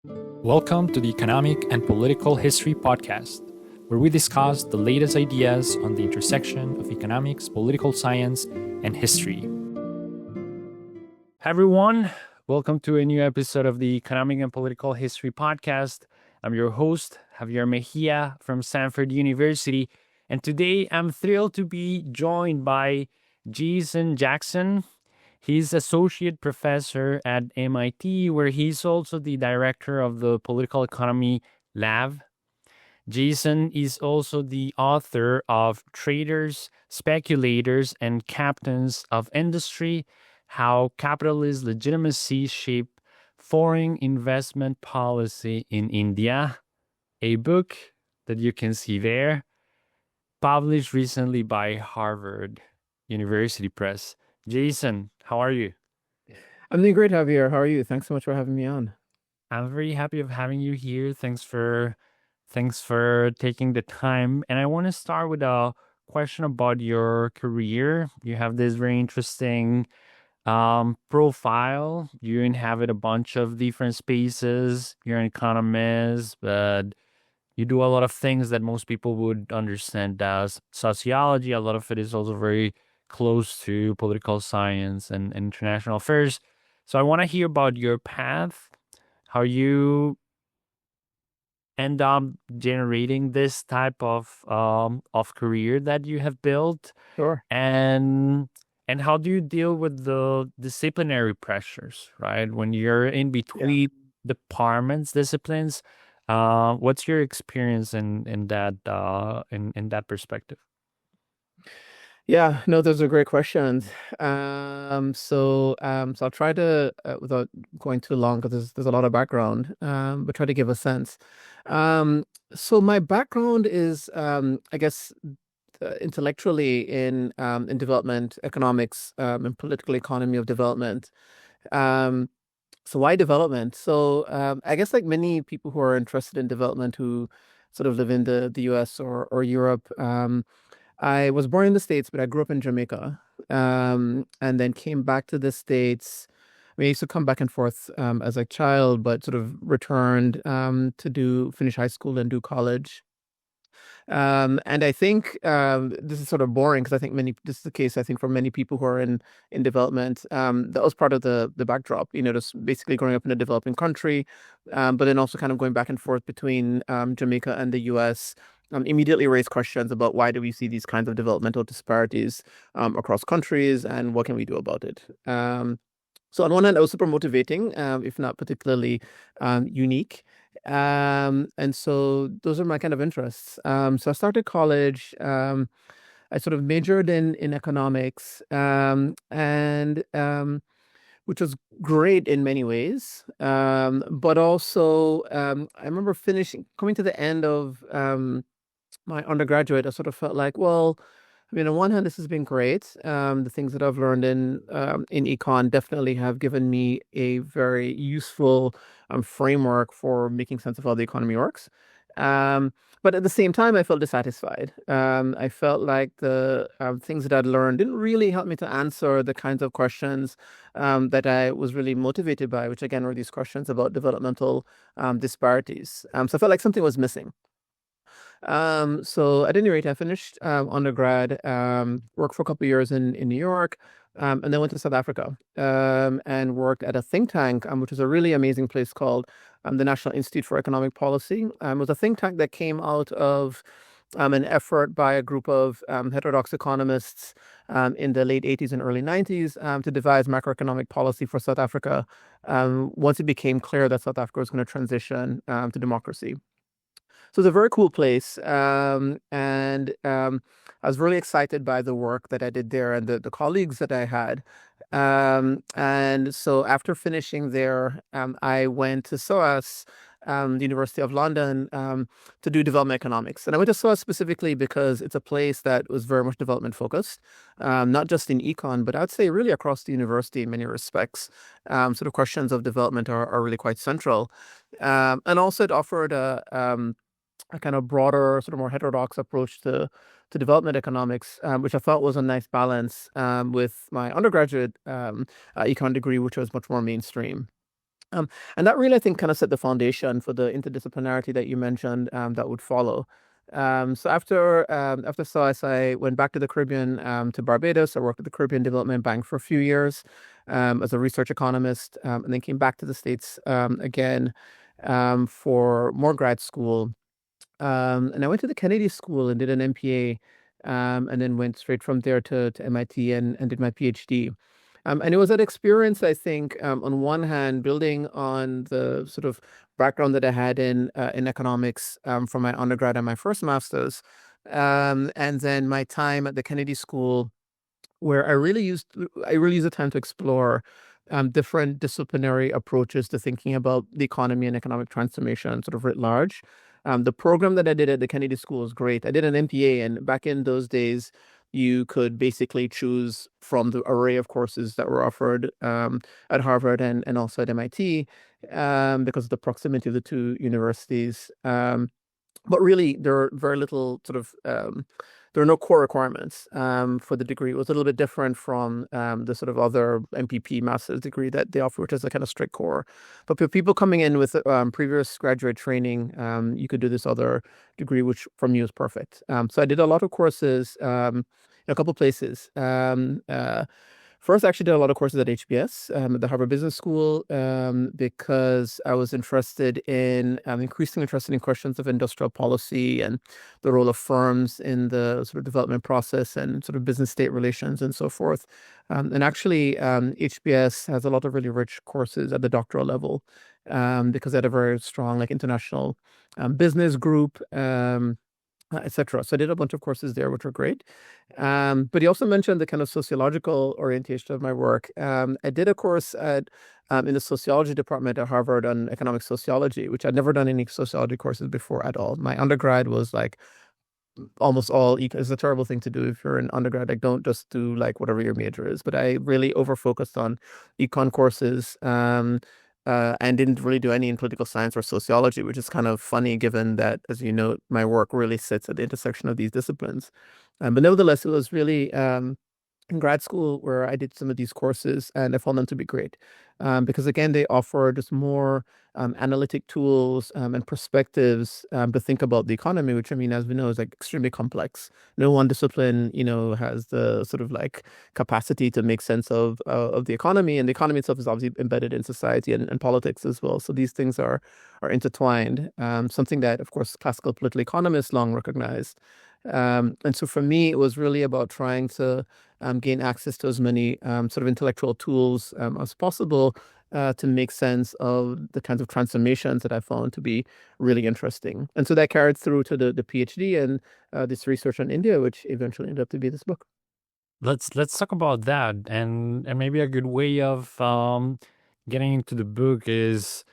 Welcome to the Economic and Political History Podcast, where we discuss the latest ideas on the intersection of economics, political science, and history. Hi, everyone. Welcome to a new episode of the Economic and Political History Podcast. I'm your host, Javier Mejia from Stanford University, and today I'm thrilled to be joined by Jason Jackson. He's associate professor at MIT, where he's also the director of the Political Economy Lab. Jason is also the author of Traders, Speculators, and Captains of Industry: How Capitalist Legitimacy Shaped Foreign Investment Policy in India, a book that you can see there, published recently by Harvard University Press. Jason, how are you? I'm doing great, Javier. How are you? Thanks so much for having me on. I'm very happy of having you here. Thanks for taking the time. And I want to start with a question about your career. You have this very interesting profile. You inhabit a bunch of different spaces. You're an economist, but you do a lot of things that most people would understand as sociology. A lot of it is also very close to political science and international affairs. So I want to hear about your path, how you end up generating this type of career that you have built, Sure. and how do you deal with the disciplinary pressures, right? When you're in between departments, disciplines, what's your experience in that perspective? Yeah, no, those are great questions. So I'll try to, without going too long, because there's a lot of background, but try to give a sense. So my background is, I guess, intellectually in development economics, and political economy of development. So why development? So I guess like many people who are interested in development who sort of live in the US or Europe, I was born in the States, but I grew up in Jamaica, and then came back to the States. I mean, I used to come back and forth as a child, but sort of returned to finish high school and do college. And I think this is sort of boring because I think this is the case, I think, for many people who are in development. That was part of the backdrop, just basically growing up in a developing country, but then also kind of going back and forth between Jamaica and the US. Immediately raised questions about why do we see these kinds of developmental disparities across countries, and what can we do about it? So on one hand, it was super motivating, if not particularly unique. And so those are my kind of interests. So I started college. I sort of majored in economics, and which was great in many ways. But also, I remember coming to the end of my undergraduate. I sort of felt like, well, I mean, on one hand, this has been great. The things that I've learned in econ definitely have given me a very useful framework for making sense of how the economy works. But at the same time, I felt dissatisfied. I felt like the things that I'd learned didn't really help me to answer the kinds of questions that I was really motivated by, which again were these questions about developmental disparities. So I felt like something was missing. So at any rate, I finished undergrad, worked for a couple of years in New York, and then went to South Africa, and worked at a think tank, which was a really amazing place called the National Institute for Economic Policy. It was a think tank that came out of an effort by a group of heterodox economists in the late 80s and early 90s to devise macroeconomic policy for South Africa once it became clear that South Africa was going to transition to democracy. So it's a very cool place. And I was really excited by the work that I did there and the colleagues that I had. And so after finishing there, I went to SOAS, the University of London, to do development economics. And I went to SOAS specifically because it's a place that was very much development focused, not just in econ, but I'd say really across the university in many respects. Sort of questions of development are really quite central. And also it offered a kind of broader, sort of more heterodox approach to development economics, which I thought was a nice balance with my undergraduate econ degree, which was much more mainstream. And that really, I think, kind of set the foundation for the interdisciplinarity that you mentioned that would follow. So after SOAS, I went back to the Caribbean, to Barbados. I worked at the Caribbean Development Bank for a few years as a research economist, and then came back to the States again for more grad school. And I went to the Kennedy School and did an MPA, and then went straight from there to MIT and did my PhD. And it was an experience, I think, on one hand, building on the sort of background that I had in economics from my undergrad and my first master's, and then my time at the Kennedy School, where I really used the time to explore different disciplinary approaches to thinking about the economy and economic transformation, sort of writ large. The program that I did at the Kennedy School was great. I did an MPA, and back in those days, you could basically choose from the array of courses that were offered at Harvard and also at MIT because of the proximity of the two universities. But really, there are very little sort of there are no core requirements for the degree. It was a little bit different from the sort of other MPP master's degree that they offer, which is a kind of strict core. But for people coming in with previous graduate training, you could do this other degree, which from you is perfect. So I did a lot of courses in a couple places. First, I actually did a lot of courses at HBS, at the Harvard Business School, because I was increasingly interested in questions of industrial policy and the role of firms in the sort of development process and sort of business-state relations and so forth. And actually, HBS has a lot of really rich courses at the doctoral level, because they had a very strong like international business group. Etc. So I did a bunch of courses there, which were great. But he also mentioned the kind of sociological orientation of my work. I did a course in the sociology department at Harvard on economic sociology, which I'd never done any sociology courses before at all. My undergrad was like almost all it's a terrible thing to do if you're an undergrad. Like, don't just do like whatever your major is. But I really over focused on econ courses. And didn't really do any in political science or sociology, which is kind of funny given that, as you know, my work really sits at the intersection of these disciplines. But nevertheless, it was really in grad school where I did some of these courses, and I found them to be great because, again, they offer just more analytic tools and perspectives to think about the economy, which, I mean, as we know, is like extremely complex. No one discipline, has the sort of like capacity to make sense of the economy, and the economy itself is obviously embedded in society and politics as well. So these things are intertwined. Something that, of course, classical political economists long recognized. And so for me, it was really about trying to gain access to as many sort of intellectual tools as possible to make sense of the kinds of transformations that I found to be really interesting. And so that carried through to the PhD and this research on India, which eventually ended up to be this book. Let's talk about that, and maybe a good way of getting into the book is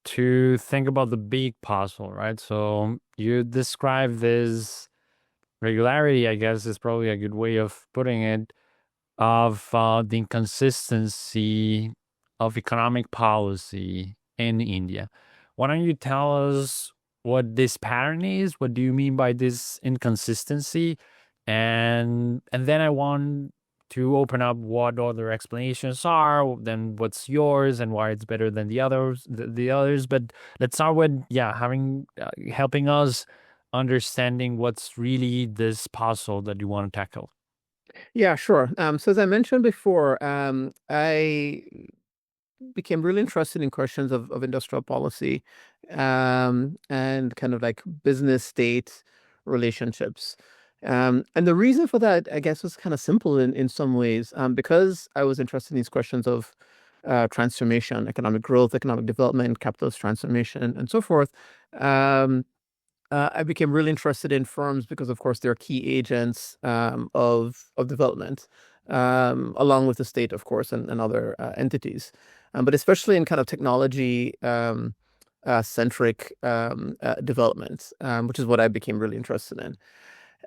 to think about the big puzzle, right? So you describe this regularity, I guess is probably a good way of putting it, of the inconsistency of economic policy in India. Why don't you tell us what this pattern is? What do you mean by this inconsistency? And then I want to open up what other explanations are, then what's yours and why it's better than the others. But let's start with helping us understanding what's really this puzzle that you want to tackle. Yeah, sure. So as I mentioned before, I became really interested in questions of industrial policy and kind of like business state relationships. And the reason for that, I guess, was kind of simple in some ways, because I was interested in these questions of transformation, economic growth, economic development, capitalist transformation, and so forth. I became really interested in firms because, of course, they're key agents of development, along with the state, of course, and other entities. But especially in kind of technology centric development, which is what I became really interested in.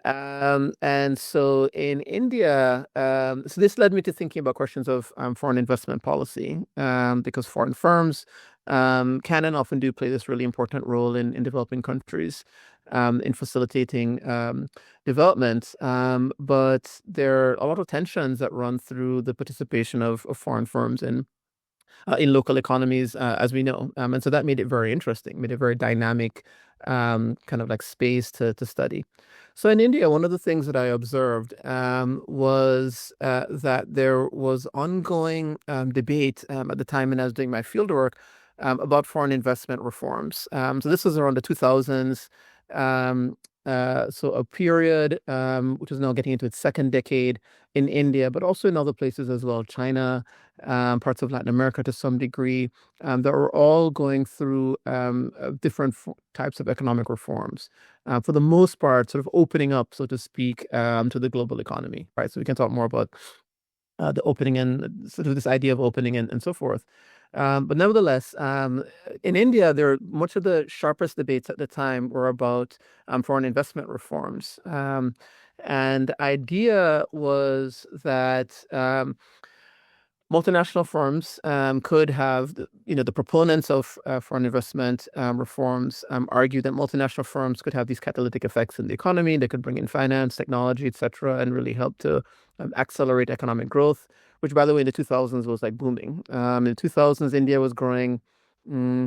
And so in India, so this led me to thinking about questions of foreign investment policy, because foreign firms can and often do play this really important role in developing countries, in facilitating development. But there are a lot of tensions that run through the participation of foreign firms in in local economies, as we know. And so that made it very interesting, made it very dynamic kind of like space to study. So in India, one of the things that I observed was that there was ongoing debate at the time when I was doing my fieldwork about foreign investment reforms. So this was around the 2000s. So a period which is now getting into its second decade in India, but also in other places as well, China, parts of Latin America to some degree, that were all going through different types of economic reforms. For the most part, sort of opening up, so to speak, to the global economy, right? So we can talk more about the opening and sort of this idea of opening and so forth. But nevertheless, in India, much of the sharpest debates at the time were about foreign investment reforms. And the idea was that multinational firms could have, the proponents of foreign investment reforms argue that multinational firms could have these catalytic effects in the economy. They could bring in finance, technology, etc., and really help to accelerate economic growth, which, by the way, in the 2000s was like booming. In the 2000s, India was growing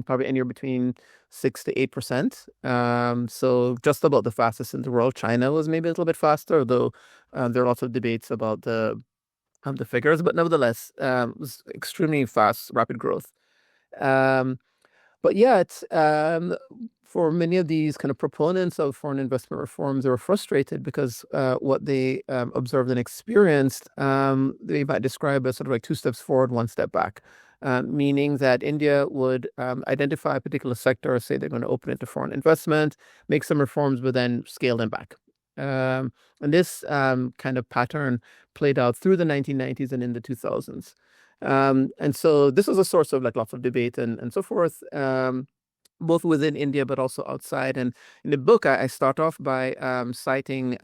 probably anywhere between 6 to 8%. So just about the fastest in the world. China was maybe a little bit faster, though there are lots of debates about the figures, but nevertheless, it was extremely fast, rapid growth. Um, but yet, for many of these kind of proponents of foreign investment reforms, they were frustrated because what they observed and experienced, they might describe as sort of like two steps forward, one step back. Meaning that India would identify a particular sector, say they're going to open it to foreign investment, make some reforms, but then scale them back. And this kind of pattern played out through the 1990s and in the 2000s. And so this was a source of like lots of debate and so forth, both within India but also outside. And in the book, I start off by citing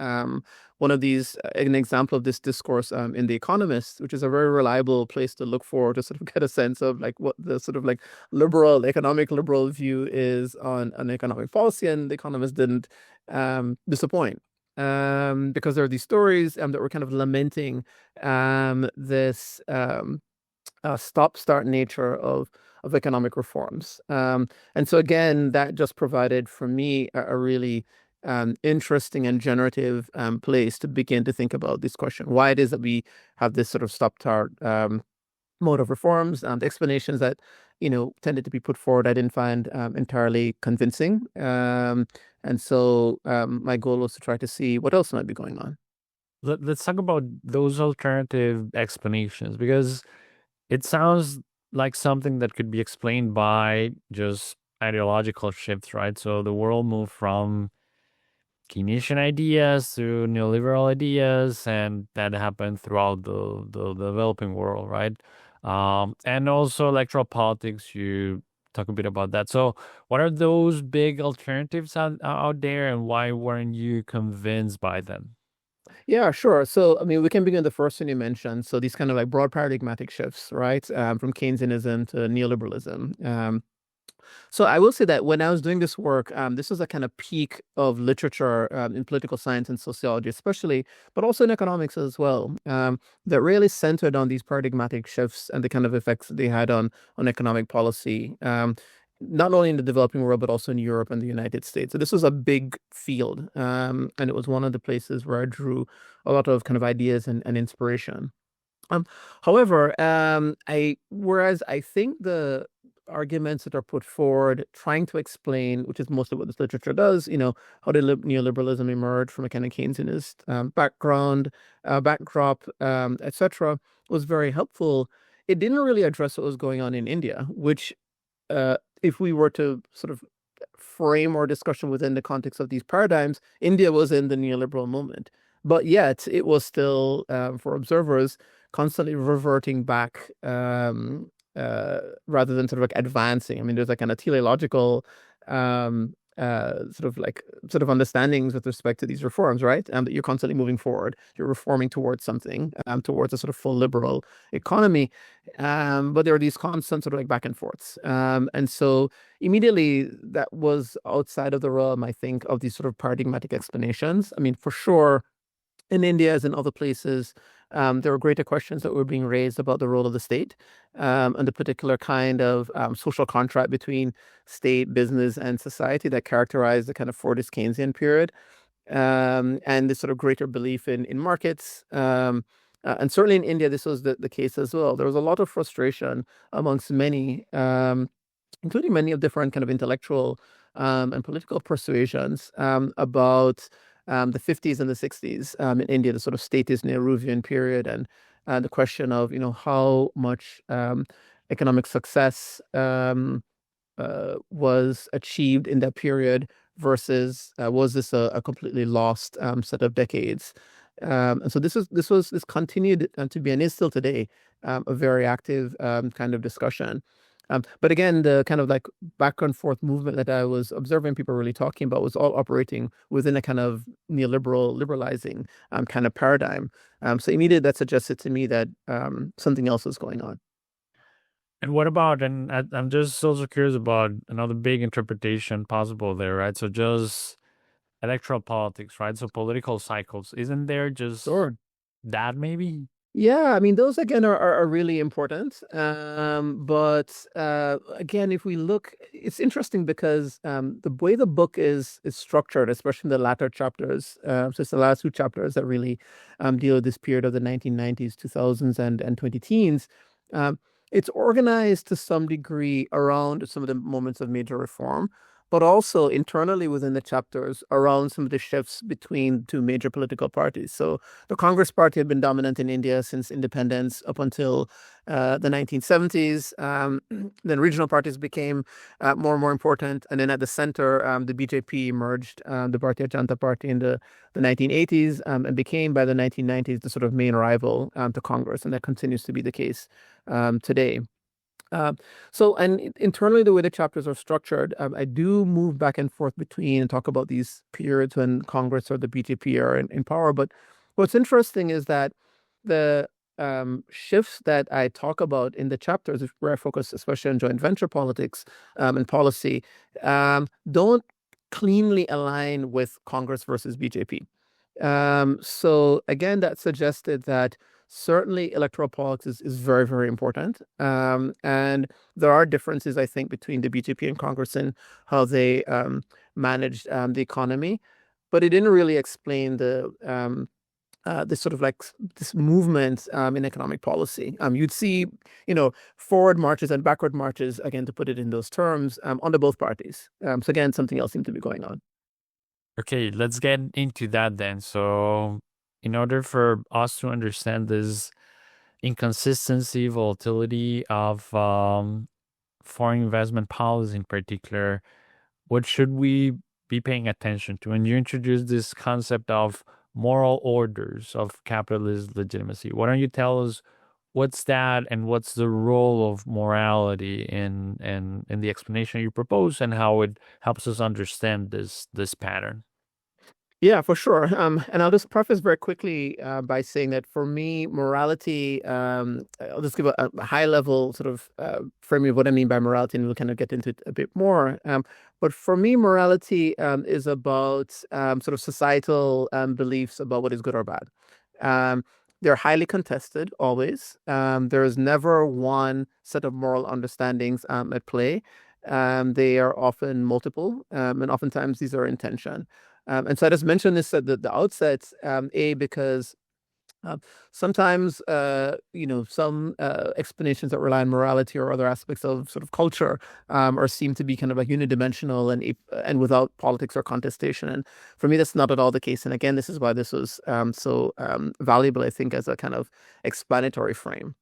one of these, an example of this discourse in The Economist, which is a very reliable place to look for to sort of get a sense of like what the sort of like economic liberal view is on economic policy. And The Economist didn't disappoint. Because there are these stories that were kind of lamenting this stop-start nature of economic reforms. And so again, that just provided for me a really interesting and generative place to begin to think about this question: why it is that we have this sort of stop-start mode of reforms. The explanations that tended to be put forward, I didn't find entirely convincing. And so my goal was to try to see what else might be going on. Let's talk about those alternative explanations, because it sounds like something that could be explained by just ideological shifts, right? So the world moved from Keynesian ideas to neoliberal ideas, and that happened throughout the developing world, right? And also electoral politics, you talk a bit about that. So what are those big alternatives out there, and why weren't you convinced by them? Yeah, sure. So, I mean, we can begin with the first one you mentioned. So these kind of like broad paradigmatic shifts, right? From Keynesianism to neoliberalism. So I will say that when I was doing this work, this was a kind of peak of literature in political science and sociology, especially, but also in economics as well, that really centered on these paradigmatic shifts and the kind of effects they had on economic policy, not only in the developing world, but also in Europe and the United States. So this was a big field, and it was one of the places where I drew a lot of kind of ideas and inspiration. Um, However, whereas I think the arguments that are put forward trying to explain, which is mostly what this literature does, how did neoliberalism emerge from a kind of Keynesianist backdrop, etc., was very helpful. It didn't really address what was going on in India, which, if we were to sort of frame our discussion within the context of these paradigms, India was in the neoliberal moment. But yet it was still, for observers, constantly reverting back rather than sort of like advancing. I mean, there's like kind of teleological sort of understandings with respect to these reforms, right? That you're constantly moving forward. You're reforming towards something, towards a sort of full liberal economy. But there are these constant sort of like back and forths. And so immediately that was outside of the realm, I think, of these sort of paradigmatic explanations. I mean, for sure, in India as in other places, there were greater questions that were being raised about the role of the state and the particular kind of social contract between state, business, and society that characterized the kind of Fordist Keynesian period, and this sort of greater belief in markets. And certainly in India, this was the case as well. There was a lot of frustration amongst many, including many of different kind of intellectual and political persuasions about the 50s and the 60s in India, the sort of statist Nehruvian period, and the question of, how much economic success was achieved in that period versus was this a completely lost set of decades? And so this continued to be, and is still today, a very active kind of discussion. But again, the kind of like back and forth movement that I was observing people really talking about was all operating within a kind of liberalizing kind of paradigm. So immediately that suggested to me that something else was going on. And what about, and I'm just also curious about another big interpretation possible there, right? So just electoral politics, right? So political cycles. Isn't there just Sure. that maybe? Yeah, I mean, those again are really important. But again, if we look, it's interesting because the way the book is structured, especially in the latter chapters, so it's the last two chapters that really deal with this period of the 1990s, 2000s, and 2010s. It's organized to some degree around some of the moments of major reform, but also internally within the chapters around some of the shifts between two major political parties. So the Congress Party had been dominant in India since independence up until the 1970s. Then regional parties became more and more important. And then at the center, the BJP emerged, the Bharatiya Janata Party, in the 1980s, and became by the 1990s the sort of main rival to Congress. And that continues to be the case today. So, and internally, the way the chapters are structured, I do move back and forth between and talk about these periods when Congress or the BJP are in power. But what's interesting is that the shifts that I talk about in the chapters, where I focus especially on joint venture politics and policy, don't cleanly align with Congress versus BJP. So again, that suggested that certainly electoral politics is very, very important. And there are differences, I think, between the BJP and Congress in how they managed the economy. But it didn't really explain the sort of like this movement in economic policy. You'd see, forward marches and backward marches, again, to put it in those terms, under both parties. So again, something else seemed to be going on. Okay, let's get into that then. So in order for us to understand this inconsistency, volatility of foreign investment policy in particular, what should we be paying attention to? And you introduced this concept of moral orders of capitalist legitimacy. Why don't you tell us what's that and what's the role of morality in the explanation you propose, and how it helps us understand this pattern? Yeah, for sure. And I'll just preface very quickly by saying that for me, morality, I'll just give a high level sort of framing of what I mean by morality, and we'll kind of get into it a bit more. But for me, morality is about sort of societal beliefs about what is good or bad. They're highly contested always. There is never one set of moral understandings at play. They are often multiple, and oftentimes these are in tension. And so I just mentioned this at the outset, because sometimes, some explanations that rely on morality or other aspects of sort of culture or seem to be kind of like unidimensional and without politics or contestation. And for me, that's not at all the case. And again, this is why this was so valuable, I think, as a kind of explanatory frame.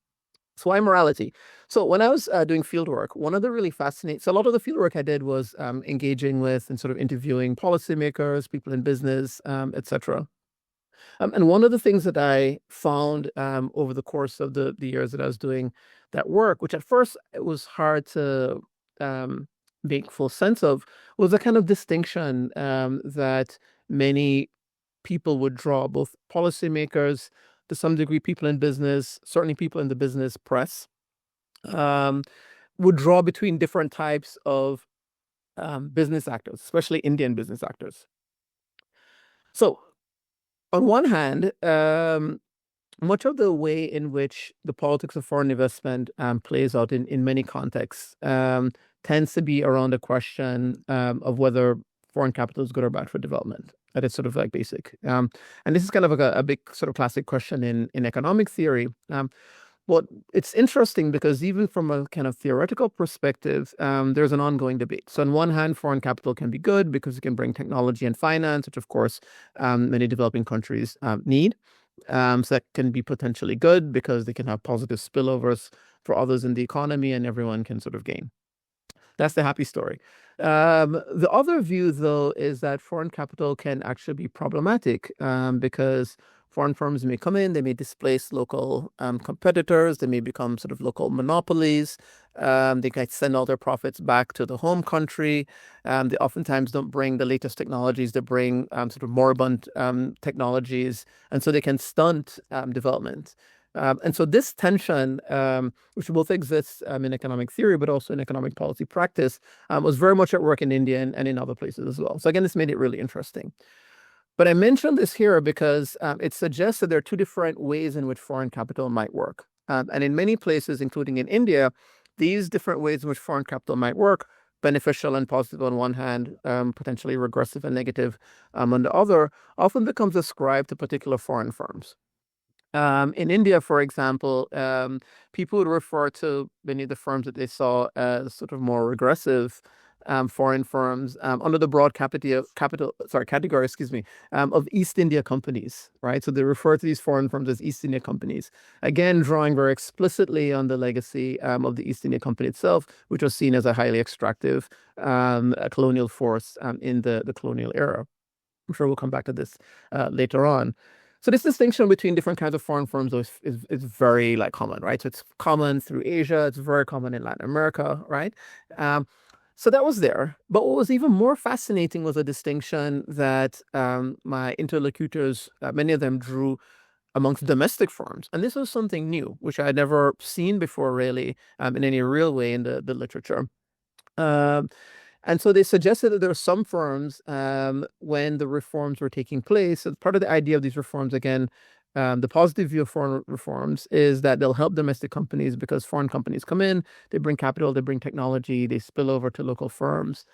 So why morality? So when I was doing fieldwork, one of the really fascinating, so a lot of the fieldwork I did was engaging with and sort of interviewing policymakers, people in business, etc. And one of the things that I found over the course of the years that I was doing that work, which at first it was hard to make full sense of, was a kind of distinction that many people would draw, both policymakers, to some degree, people in business, certainly people in the business press, would draw between different types of business actors, especially Indian business actors. So, on one hand, much of the way in which the politics of foreign investment plays out in many contexts tends to be around the question of whether foreign capital is good or bad for development. That is sort of like basic. And this is kind of like a big sort of classic question in economic theory. But it's interesting because even from a kind of theoretical perspective, there's an ongoing debate. So on one hand, foreign capital can be good because it can bring technology and finance, which of course many developing countries need. So that can be potentially good because they can have positive spillovers for others in the economy and everyone can sort of gain. That's the happy story. The other view, though, is that foreign capital can actually be problematic because foreign firms may come in, they may displace local competitors, they may become sort of local monopolies. They can send all their profits back to the home country. They oftentimes don't bring the latest technologies, they bring sort of moribund technologies, and so they can stunt development. And so this tension, which both exists in economic theory, but also in economic policy practice, was very much at work in India and in other places as well. So again, this made it really interesting. But I mentioned this here because it suggests that there are two different ways in which foreign capital might work. And in many places, including in India, these different ways in which foreign capital might work, beneficial and positive on one hand, potentially regressive and negative on the other, often becomes ascribed to particular foreign firms. In India, for example, people would refer to many of the firms that they saw as sort of more regressive foreign firms under the broad category, of East India companies, right? So they refer to these foreign firms as East India companies. Again, drawing very explicitly on the legacy of the East India Company itself, which was seen as a highly extractive colonial force in the colonial era. I'm sure we'll come back to this later on. So this distinction between different kinds of foreign firms is very like common, right? So it's common through Asia. It's very common in Latin America, right? So that was there. But what was even more fascinating was a distinction that my interlocutors, many of them drew amongst domestic firms. And this was something new, which I had never seen before really in any real way in the literature. And so they suggested that there are some firms when the reforms were taking place. So part of the idea of these reforms, again, the positive view of foreign reforms is that they'll help domestic companies because foreign companies come in, they bring capital, they bring technology, they spill over to local firms.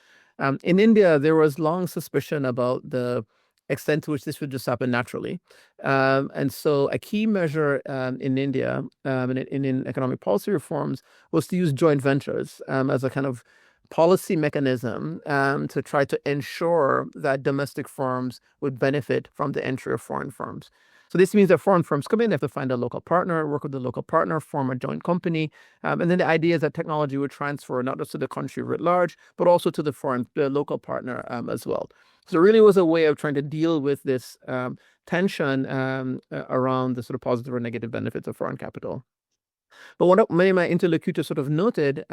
In India, there was long suspicion about the extent to which this would just happen naturally. And so a key measure in India in economic policy reforms was to use joint ventures as a kind of policy mechanism to try to ensure that domestic firms would benefit from the entry of foreign firms. So this means that foreign firms come in, they have to find a local partner, work with the local partner, form a joint company. And then the idea is that technology would transfer not just to the country writ large, but also to the local partner as well. So it really was a way of trying to deal with this tension around the sort of positive or negative benefits of foreign capital. But what many of my interlocutors sort of noted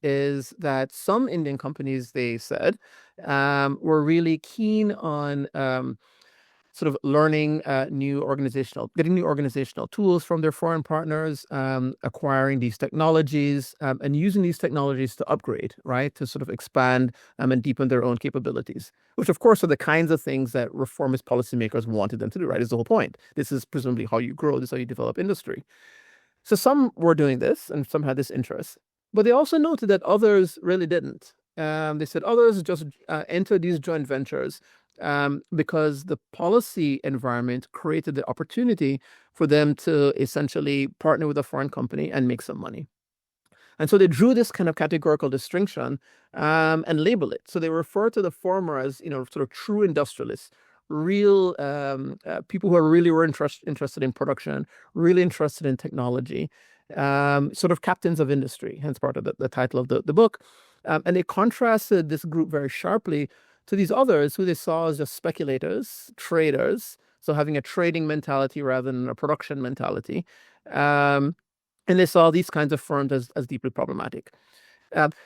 is that some Indian companies, they said, were really keen on sort of learning getting new organizational tools from their foreign partners, acquiring these technologies, and using these technologies to upgrade, right, to sort of expand and deepen their own capabilities, which of course are the kinds of things that reformist policymakers wanted them to do, right? Is the whole point. This is presumably how you grow, this is how you develop industry. So some were doing this and some had this interest, but they also noted that others really didn't. They said others just entered these joint ventures because the policy environment created the opportunity for them to essentially partner with a foreign company and make some money. And so they drew this kind of categorical distinction and label it. So they refer to the former as, sort of true industrialists, real people who were interested in production, really interested in technology, sort of captains of industry, hence part of the title of the book. And they contrasted this group very sharply to these others who they saw as just speculators, traders, so having a trading mentality rather than a production mentality. And they saw these kinds of firms as deeply problematic.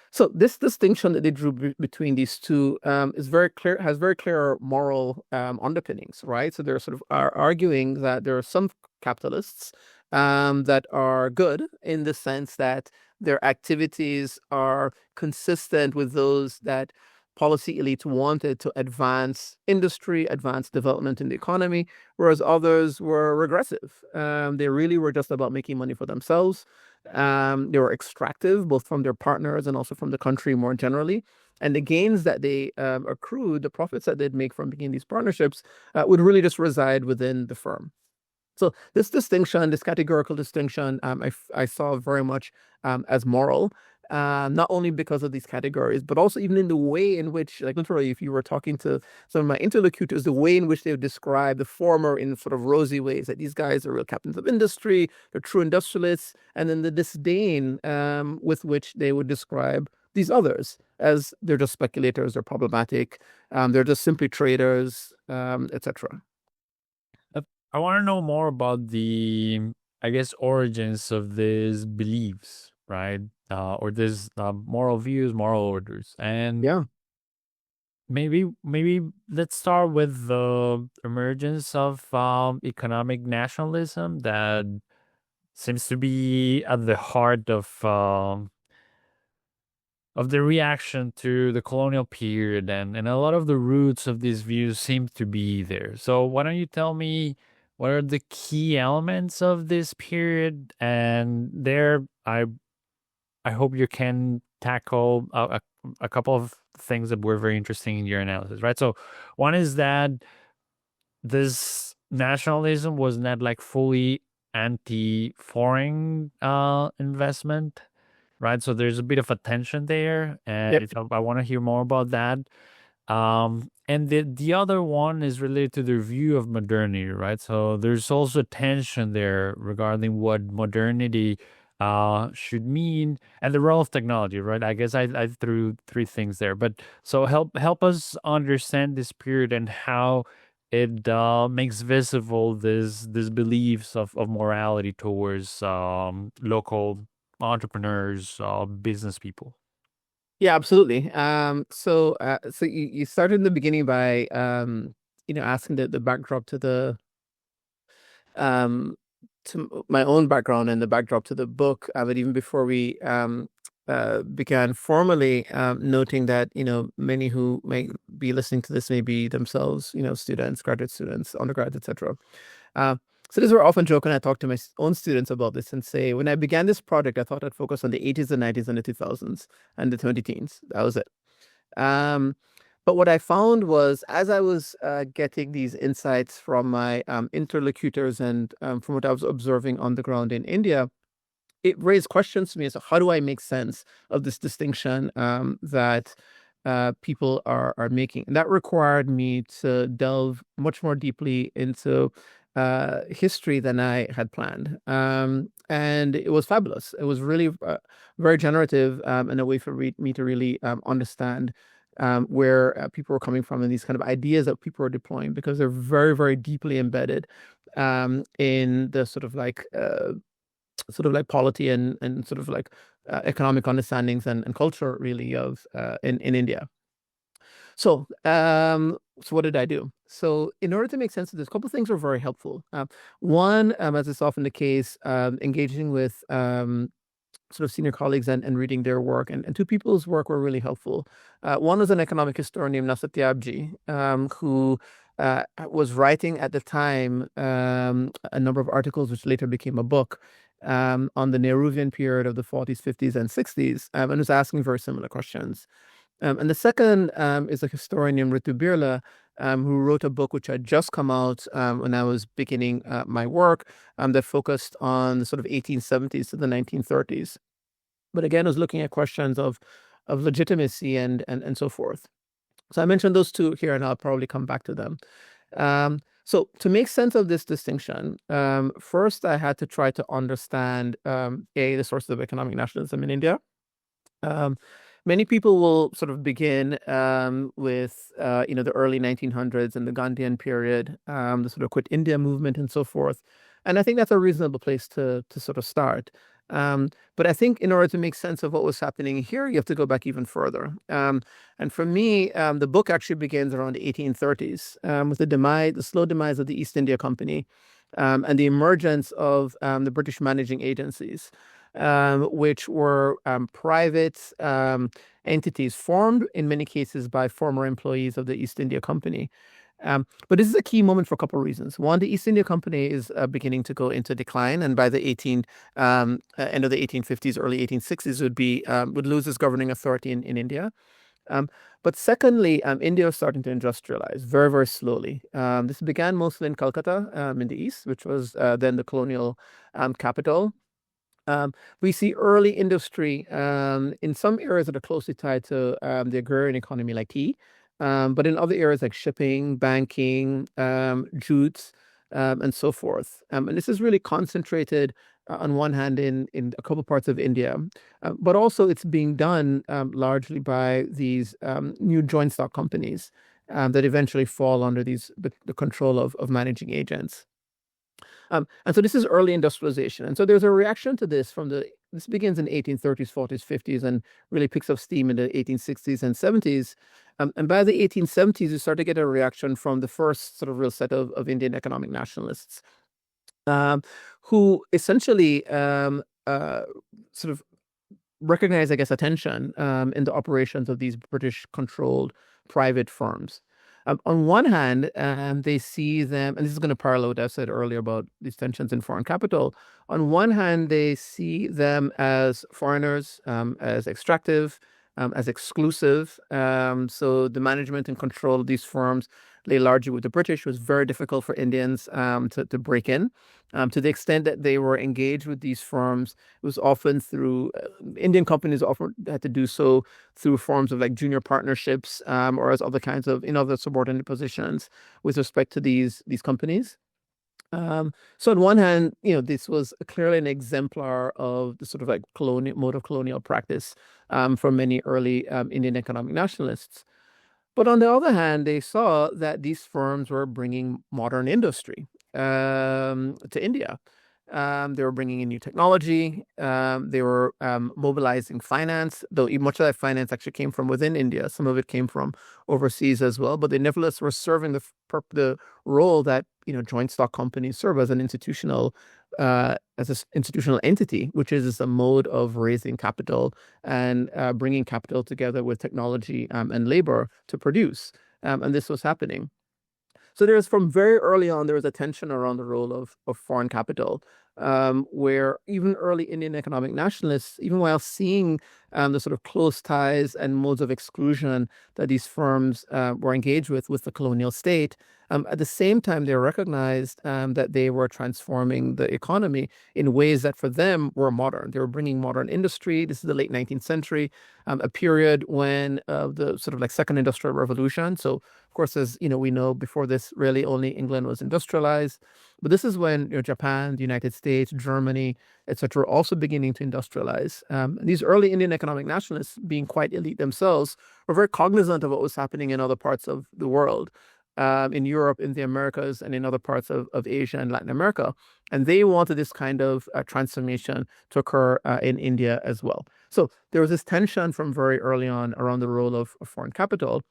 So this distinction that they drew between these two is very clear, has very clear moral underpinnings, right? So they're sort of arguing that there are some capitalists that are good in the sense that their activities are consistent with those that policy elites wanted to advance industry, advance development in the economy, whereas others were regressive. They really were just about making money for themselves. They were extractive, both from their partners and also from the country more generally. And the gains that they accrued, the profits that they'd make from beginning these partnerships, would really just reside within the firm. So this distinction, this categorical distinction, I saw very much as moral, not only because of these categories, but also even in the way in which, like literally, if you were talking to some of my interlocutors, the way in which they would describe the former in sort of rosy ways, that these guys are real captains of industry, they're true industrialists, and then the disdain with which they would describe these others as they're just speculators, they're problematic, they're just simply traders, etc. I want to know more about the, I guess, origins of these beliefs, right? Or these moral views, moral orders. And Yeah. maybe let's start with the emergence of economic nationalism that seems to be at the heart of the reaction to the colonial period, and a lot of the roots of these views seem to be there. So why don't you tell me what are the key elements of this period? And there, I hope you can tackle a couple of things that were very interesting in your analysis, right? So one is that this nationalism was not like fully anti-foreign investment, right? So there's a bit of a tension there, and I want to hear more about that. And the other one is related to their view of modernity, right? So there's also tension there regarding what modernity should mean and the role of technology, right? I guess I threw three things there, but so help us understand this period and how it makes visible these beliefs of morality towards local entrepreneurs, business people. Yeah, absolutely. So you started in the beginning by asking the backdrop to the to my own background and the backdrop to the book. But even before we began formally, noting that many who may be listening to this may be themselves students, graduate students, undergrads, etc. So this is where I often joke when I talk to my own students about this and say, when I began this project, I thought I'd focus on the 80s, the 90s, and the 2000s, and the 2010s. That was it. But what I found was, as I was getting these insights from my interlocutors and from what I was observing on the ground in India, it raised questions to me as to how do I make sense of this distinction that people are making. And that required me to delve much more deeply into history than I had planned. And it was fabulous. It was really very generative and a way for me to really understand where people were coming from and these kind of ideas that people were deploying, because they're very, very deeply embedded in the sort of like polity and sort of like economic understandings and culture really of in India. So what did I do? So in order to make sense of this, a couple of things were very helpful. One, as is often the case, engaging with sort of senior colleagues and reading their work, and two people's work were really helpful. One was an economic historian named Nasatyabji, who was writing at the time a number of articles which later became a book on the Nehruvian period of the 40s, 50s, and 60s, and was asking very similar questions. And the second is a historian named Ritu Birla, who wrote a book which had just come out when I was beginning my work that focused on the sort of 1870s to the 1930s. But again, was looking at questions of legitimacy and so forth. So I mentioned those two here, and I'll probably come back to them. So to make sense of this distinction, first I had to try to understand the sources of economic nationalism in India. Many people will sort of begin with the early 1900s and the Gandhian period, the sort of Quit India movement and so forth. And I think that's a reasonable place to sort of start. But I think in order to make sense of what was happening here, you have to go back even further. And for me, the book actually begins around the 1830s with the slow demise of the East India Company and the emergence of the British managing agencies. which were private entities formed in many cases by former employees of the East India Company. But this is a key moment for a couple of reasons. One, the East India Company is beginning to go into decline, and by the end of the 1850s, early 1860s would lose its governing authority in India. But secondly, India was starting to industrialize very, very slowly. This began mostly in Calcutta, in the east, which was then the colonial capital. We see early industry in some areas that are closely tied to the agrarian economy, like tea, but in other areas like shipping, banking, jutes, and so forth. And this is really concentrated on one hand in a couple parts of India, but also it's being done largely by these new joint stock companies that eventually fall under the control of managing agents. And so this is early industrialization. And so there's a reaction to this this begins in 1830s, 40s, 50s, and really picks up steam in the 1860s and 70s. And by the 1870s, you start to get a reaction from the first sort of real set of Indian economic nationalists, who essentially sort of recognize, I guess, attention in the operations of these British-controlled private firms. On one hand, they see them, and this is going to parallel what I said earlier about these tensions in foreign capital. On one hand, they see them as foreigners, as extractive, as exclusive. So the management and control of these firms lay largely with the British. It was very difficult for Indians to break in. To the extent that they were engaged with these firms, it was often through Indian companies often had to do so through forms of like junior partnerships or as other kinds of other subordinate positions with respect to these companies. So on one hand, this was clearly an exemplar of the sort of like mode of colonial practice for many early Indian economic nationalists. But on the other hand, they saw that these firms were bringing modern industry to India. They were bringing in new technology. They were mobilizing finance, though much of that finance actually came from within India. Some of it came from overseas as well. But they nevertheless were serving the role that joint stock companies serve as an institutional entity, which is a mode of raising capital and bringing capital together with technology and labor to produce. And this was happening. So from very early on, there was a tension around the role of foreign capital, where even early Indian economic nationalists, even while seeing the sort of close ties and modes of exclusion that these firms were engaged with the colonial state, at the same time, they recognized that they were transforming the economy in ways that for them were modern. They were bringing modern industry. This is the late 19th century, a period when the sort of like second industrial revolution. So, of course, as we know, before this, really only England was industrialized. But this is when Japan, the United States, Germany, etc., also beginning to industrialize. These early Indian economic nationalists, being quite elite themselves, were very cognizant of what was happening in other parts of the world. In Europe, in the Americas, and in other parts of Asia and Latin America. And they wanted this kind of transformation to occur in India as well. So there was this tension from very early on around the role of foreign capital.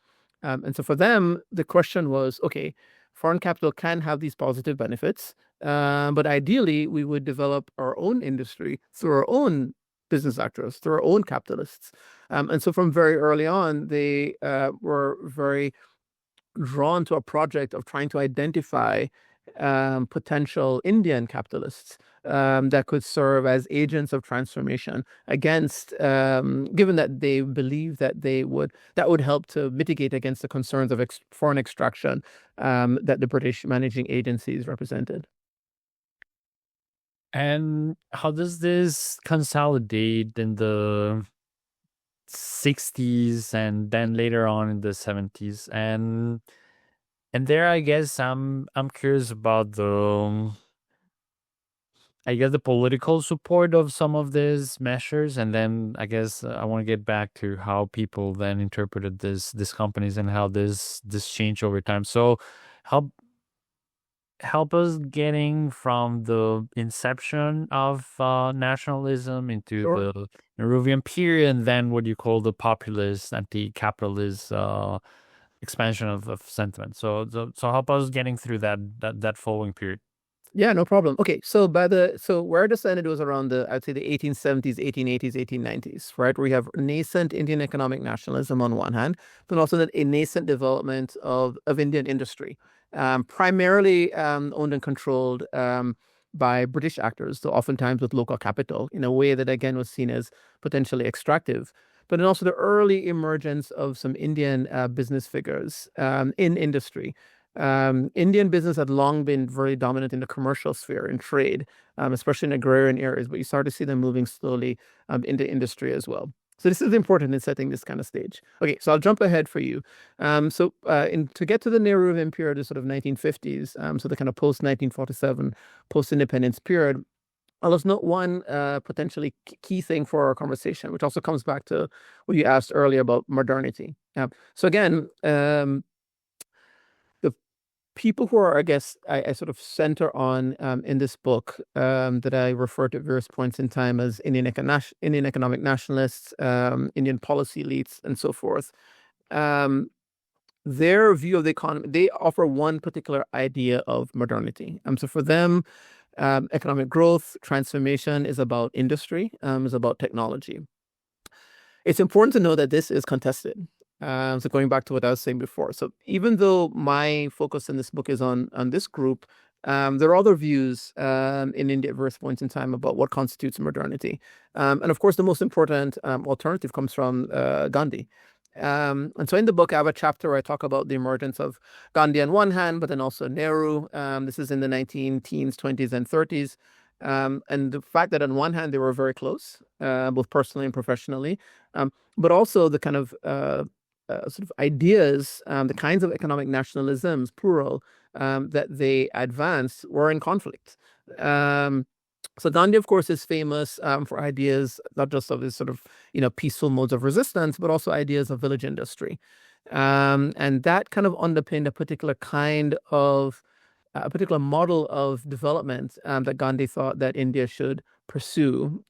And so for them, the question was, okay, foreign capital can have these positive benefits, but ideally we would develop our own industry through our own business actors, through our own capitalists. And so from very early on, they were very drawn to a project of trying to identify potential Indian capitalists that could serve as agents of transformation against, given that they believe that that would help to mitigate against the concerns of foreign extraction that the British managing agencies represented. And how does this consolidate in the 60s and then later on in the 70s? And there, I guess I'm curious about the political support of some of these measures, and then I guess I want to get back to how people then interpreted these companies and how this changed over time. So help us getting from the inception of nationalism into Sure. the Nehruvian period, and then what you call the populist, anti-capitalist expansion of sentiment. So help us getting through that following period. Yeah, no problem. Okay, so where this ended was around I'd say the 1870s, 1880s, 1890s, right? Where we have nascent Indian economic nationalism on one hand, but also a nascent development of Indian industry, primarily owned and controlled by British actors, so oftentimes with local capital, in a way that again was seen as potentially extractive. But then also the early emergence of some Indian business figures in industry. Indian business had long been very dominant in the commercial sphere in trade, especially in agrarian areas, but you start to see them moving slowly into industry as well. So this is important in setting this kind of stage. Okay, so I'll jump ahead for you. To get to the Nehruvian period, the sort of 1950s, so the kind of post-1947, post-independence period, I'll just note one potentially key thing for our conversation, which also comes back to what you asked earlier about modernity. So again, people who are, I guess, I sort of center on in this book that I refer to at various points in time as Indian economic nationalists, Indian policy elites, and so forth. Their view of the economy, they offer one particular idea of modernity. So for them, economic growth, transformation is about industry, is about technology. It's important to know that this is contested. So going back to what I was saying before. So even though my focus in this book is on this group, there are other views in India at various points in time about what constitutes modernity. And of course, the most important alternative comes from Gandhi. And so in the book, I have a chapter where I talk about the emergence of Gandhi on one hand, but then also Nehru. This is in the 19-teens, 20s, and 30s. And the fact that on one hand, they were very close, both personally and professionally, but also the kind of sort of ideas, the kinds of economic nationalisms, plural, that they advanced were in conflict. So Gandhi, of course, is famous for ideas not just of his sort of peaceful modes of resistance, but also ideas of village industry, and that kind of underpinned a particular model of development that Gandhi thought that India should pursue.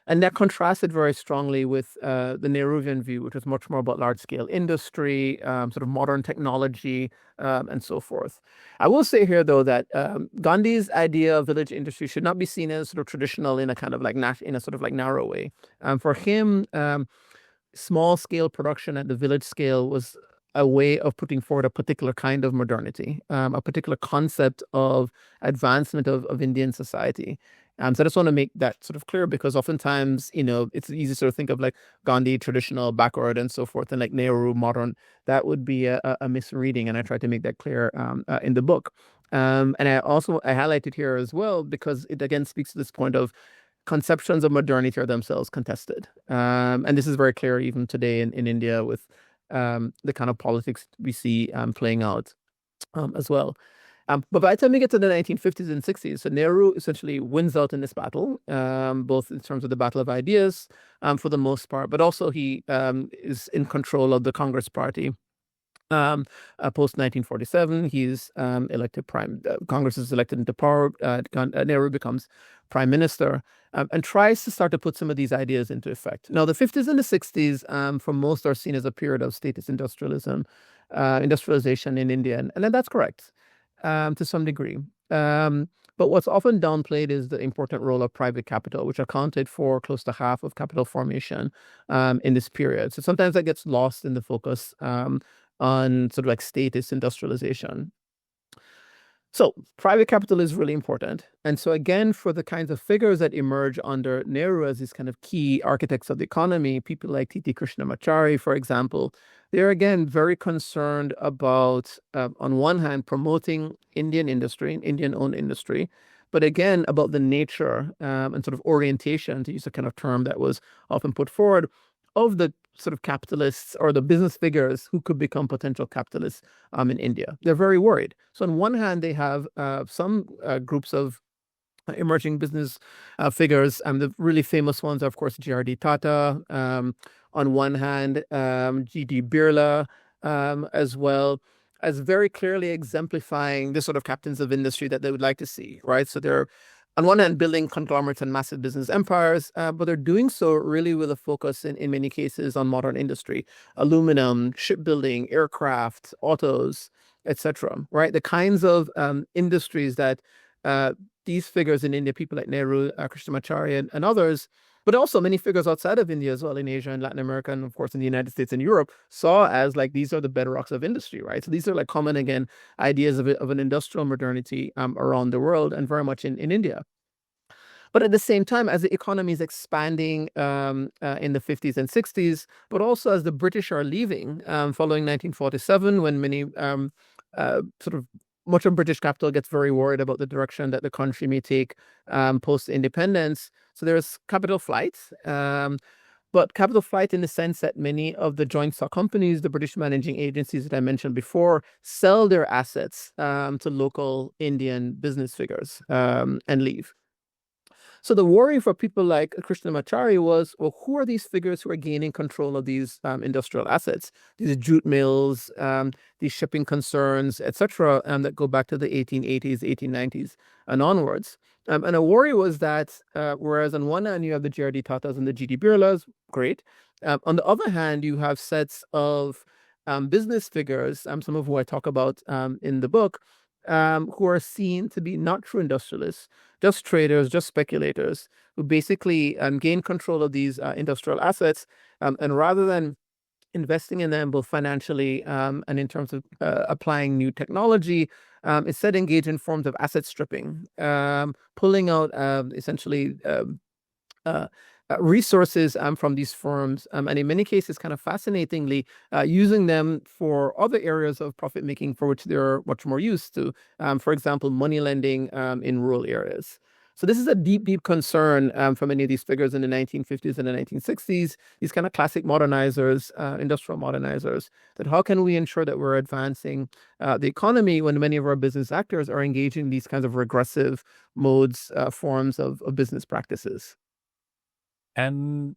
And that contrasted very strongly with the Nehruvian view, which was much more about large-scale industry, sort of modern technology, and so forth. I will say here, though, that Gandhi's idea of village industry should not be seen as sort of traditional in a kind of like in a sort of like narrow way. For him, small-scale production at the village scale was a way of putting forward a particular kind of modernity, a particular concept of advancement of Indian society. So I just want to make that sort of clear because oftentimes, it's easy to sort of think of like Gandhi, traditional, backward, and so forth, and like Nehru, modern. That would be a misreading, and I tried to make that clear in the book. And I highlighted here as well because it again speaks to this point of conceptions of modernity are themselves contested. And this is very clear even today in India with the kind of politics we see playing out as well. But by the time we get to the 1950s and 60s, so Nehru essentially wins out in this battle, both in terms of the battle of ideas for the most part, but also he is in control of the Congress Party. Post 1947, he's elected Congress is elected into power. Nehru becomes prime minister and tries to start to put some of these ideas into effect. Now, the 50s and the 60s, for most, are seen as a period of statist industrialization in India, and then that's correct. To some degree. But what's often downplayed is the important role of private capital, which accounted for close to half of capital formation in this period. So sometimes that gets lost in the focus on sort of like statist industrialization. So private capital is really important. And so again, for the kinds of figures that emerge under Nehru as these kind of key architects of the economy, people like T.T. Krishnamachari, for example, they're again very concerned about, on one hand, promoting Indian industry, Indian-owned industry, but again, about the nature and sort of orientation, to use a kind of term that was often put forward, of the sort of capitalists or the business figures who could become potential capitalists in India. They're very worried. So on one hand, they have some groups of emerging business figures, and the really famous ones are, of course, G.R.D. Tata, on one hand, G.D. Birla, as well, as very clearly exemplifying the sort of captains of industry that they would like to see, right? So they're on one hand, building conglomerates and massive business empires, but they're doing so really with a focus in many cases on modern industry, aluminum, shipbuilding, aircraft, autos, etc. Right? The kinds of industries that these figures in India, people like Nehru, Krishnamacharya, and others, but also many figures outside of India as well, in Asia and Latin America, and of course in the United States and Europe, saw as like these are the bedrocks of industry, right? So these are like common, again, ideas of an industrial modernity around the world, and very much in India. But at the same time, as the economy is expanding in the 50s and 60s, but also as the British are leaving following 1947, when many sort of much of British capital gets very worried about the direction that the country may take post-independence. So there's capital flight, but capital flight in the sense that many of the joint stock companies, the British managing agencies that I mentioned before, sell their assets to local Indian business figures and leave. So the worry for people like Krishnamacharya was, well, who are these figures who are gaining control of these industrial assets, these jute mills, these shipping concerns, etc., that go back to the 1880s, 1890s, and onwards. And a worry was that whereas on one hand you have the J.R.D. Tatas and the G.D. Birlas, great. On the other hand, you have sets of business figures, some of who I talk about in the book, who are seen to be not true industrialists, just traders, just speculators, who basically gain control of these industrial assets, and rather than investing in them both financially and in terms of applying new technology, instead engage in forms of asset stripping, pulling out essentially resources from these firms, and in many cases, kind of fascinatingly, using them for other areas of profit making for which they're much more used to. For example, money lending in rural areas. So this is a deep, deep concern for many of these figures in the 1950s and the 1960s, these kind of classic modernizers, industrial modernizers, that how can we ensure that we're advancing the economy when many of our business actors are engaging in these kinds of regressive modes, forms of business practices. And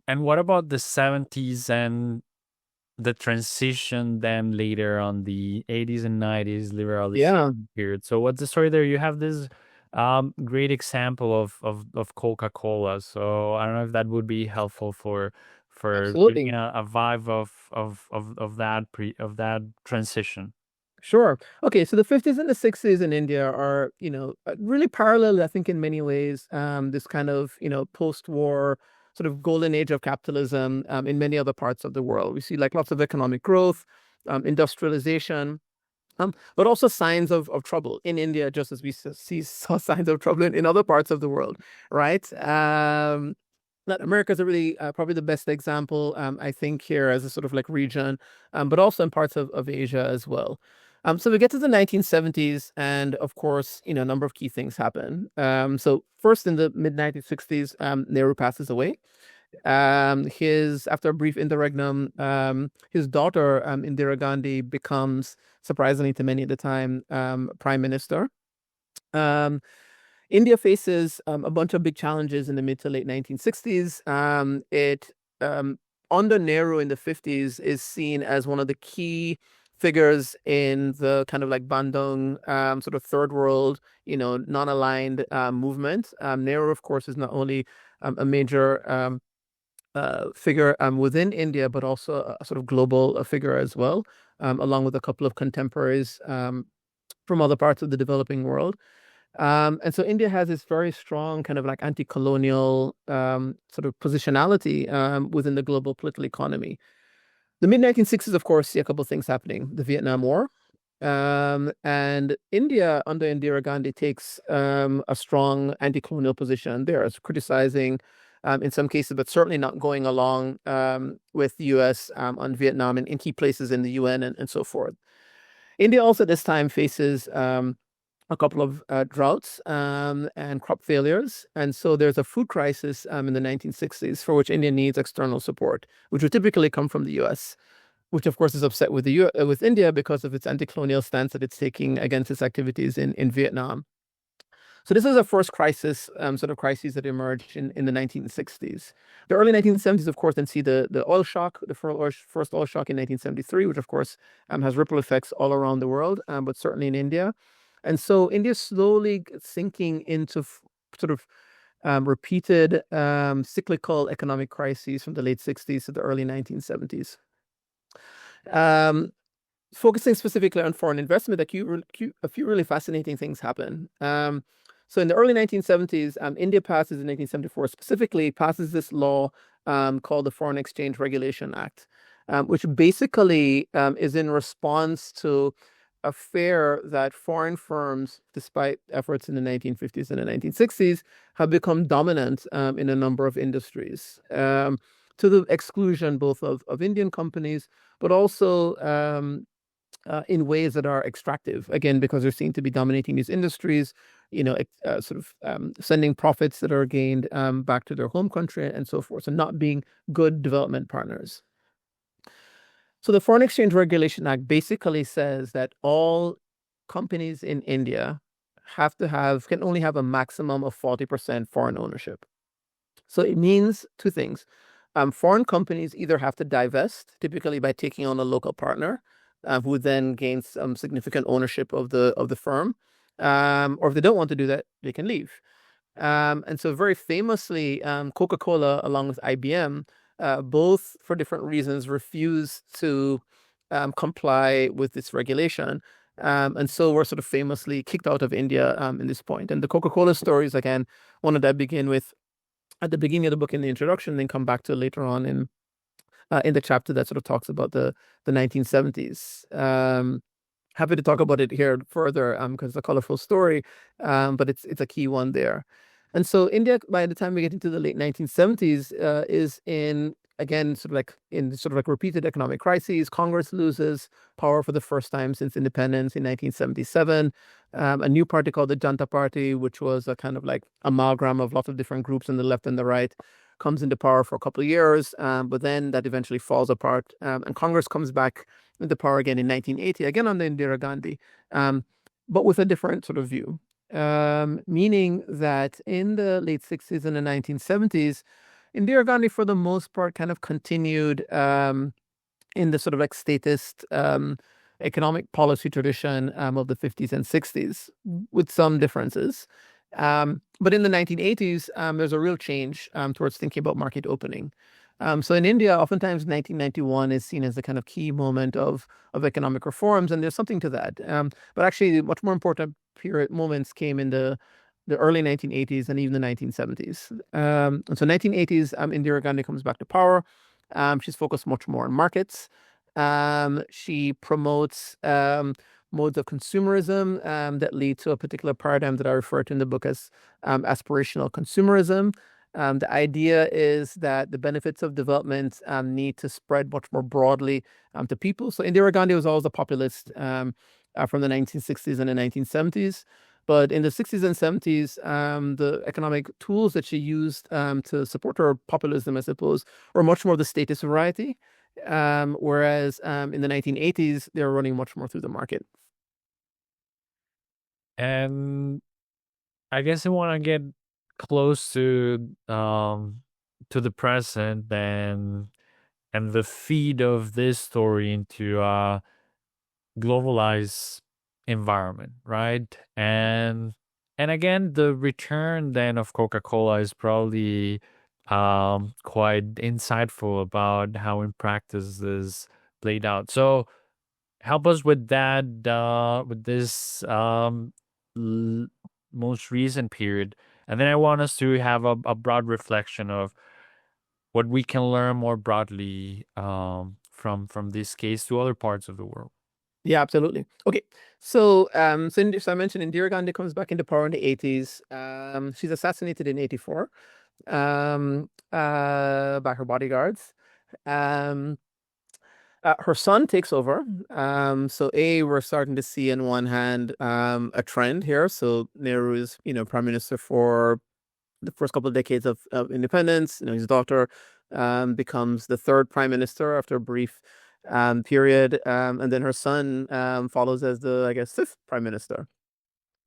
what about the 70s and the transition then later on the 80s and 90s liberalism period? So what's the story there? You have this great example of Coca-Cola. So I don't know if that would be helpful for Absolutely. giving a vibe of that transition. Sure. Okay, so the 50s and the 60s in India are, really parallel, I think, in many ways, this kind of, post-war sort of golden age of capitalism in many other parts of the world. We see like lots of economic growth, industrialization, but also signs of trouble in India, just as we saw signs of trouble in other parts of the world, right? Latin America is a really probably the best example, I think, here as a sort of like region, but also in parts of Asia as well. So we get to the 1970s, and of course, a number of key things happen. So first, in the mid-1960s, Nehru passes away. After a brief interregnum, his daughter, Indira Gandhi, becomes, surprisingly to many at the time, prime minister. India faces a bunch of big challenges in the mid to late 1960s. Under Nehru in the 50s is seen as one of the key figures in the kind of like Bandung sort of third world, non-aligned movement. Nehru, of course, is not only a major figure within India, but also a sort of global figure as well, along with a couple of contemporaries from other parts of the developing world. And so India has this very strong kind of like anti-colonial sort of positionality within the global political economy. The mid-1960s, of course, see a couple of things happening. The Vietnam War. And India, under Indira Gandhi, takes a strong anti-colonial position there, as criticizing, in some cases, but certainly not going along with the U.S. On Vietnam and in key places in the UN and so forth. India also at this time faces a couple of droughts and crop failures. And so there's a food crisis in the 1960s for which India needs external support, which would typically come from the US, which of course is upset with with India because of its anti-colonial stance that it's taking against its activities in Vietnam. So this is a first crisis, sort of crises that emerged in the 1960s. The early 1970s, of course, then see the oil shock, the first oil shock in 1973, which of course has ripple effects all around the world, but certainly in India. And so India is slowly sinking into sort of repeated cyclical economic crises from the late 60s to the early 1970s. Focusing specifically on foreign investment, a few really fascinating things happen. So in the early 1970s, India passes in 1974 specifically, passes this law called the Foreign Exchange Regulation Act, which basically is in response to a fear that foreign firms, despite efforts in the 1950s and the 1960s, have become dominant in a number of industries, to the exclusion both of Indian companies, but also in ways that are extractive, again, because they're seen to be dominating these industries, sending profits that are gained back to their home country and so forth, and not being good development partners. So the Foreign Exchange Regulation Act basically says that all companies in India can only have a maximum of 40% foreign ownership. So it means two things. Foreign companies either have to divest, typically by taking on a local partner, who then gains some significant ownership of the firm, or if they don't want to do that, they can leave. And so very famously, Coca-Cola, along with IBM, both for different reasons, refuse to comply with this regulation. And so we're sort of famously kicked out of India in this point. And the Coca-Cola stories, again, one that I begin with at the beginning of the book in the introduction, then come back to later on in the chapter that sort of talks about the 1970s. Happy to talk about it here further because it's a colorful story, but it's a key one there. And so India, by the time we get into the late 1970s, is in, again, sort of like repeated economic crises. Congress loses power for the first time since independence in 1977. A new party called the Janata Party, which was a kind of like amalgam of lots of different groups on the left and the right, comes into power for a couple of years, but then that eventually falls apart. And Congress comes back into power again in 1980, again under Indira Gandhi, but with a different sort of view. Meaning that in the late 60s and the 1970s, Indira Gandhi, for the most part, kind of continued in the sort of like statist economic policy tradition of the 50s and 60s, with some differences. But in the 1980s, there's a real change towards thinking about market opening. So in India, oftentimes 1991 is seen as the kind of key moment of economic reforms, and there's something to that. But actually, much more important moments came in the early 1980s and even the 1970s. And so 1980s, Indira Gandhi comes back to power. She's focused much more on markets. She promotes modes of consumerism that lead to a particular paradigm that I refer to in the book as aspirational consumerism. The idea is that the benefits of development need to spread much more broadly to people. So Indira Gandhi was always a populist from the 1960s and the 1970s. But in the 60s and 70s, the economic tools that she used to support her populism, I suppose, were much more the statist variety. Whereas in the 1980s, they were running much more through the market. And I guess I want to get close to the present and the feed of this story into a globalized environment, right? And again, the return then of Coca-Cola is probably quite insightful about how in practice this played out. So help us with that, with this most recent period. And then I want us to have a broad reflection of what we can learn more broadly from this case to other parts of the world. Yeah, absolutely. Okay, so so I mentioned Indira Gandhi comes back into power in the 80s. She's assassinated in 84 by her bodyguards. Her son takes over. So we're starting to see on one hand a trend here. So Nehru is, prime minister for the first couple of decades of independence. His daughter becomes the third prime minister after a brief period, and then her son follows as the, I guess, fifth prime minister.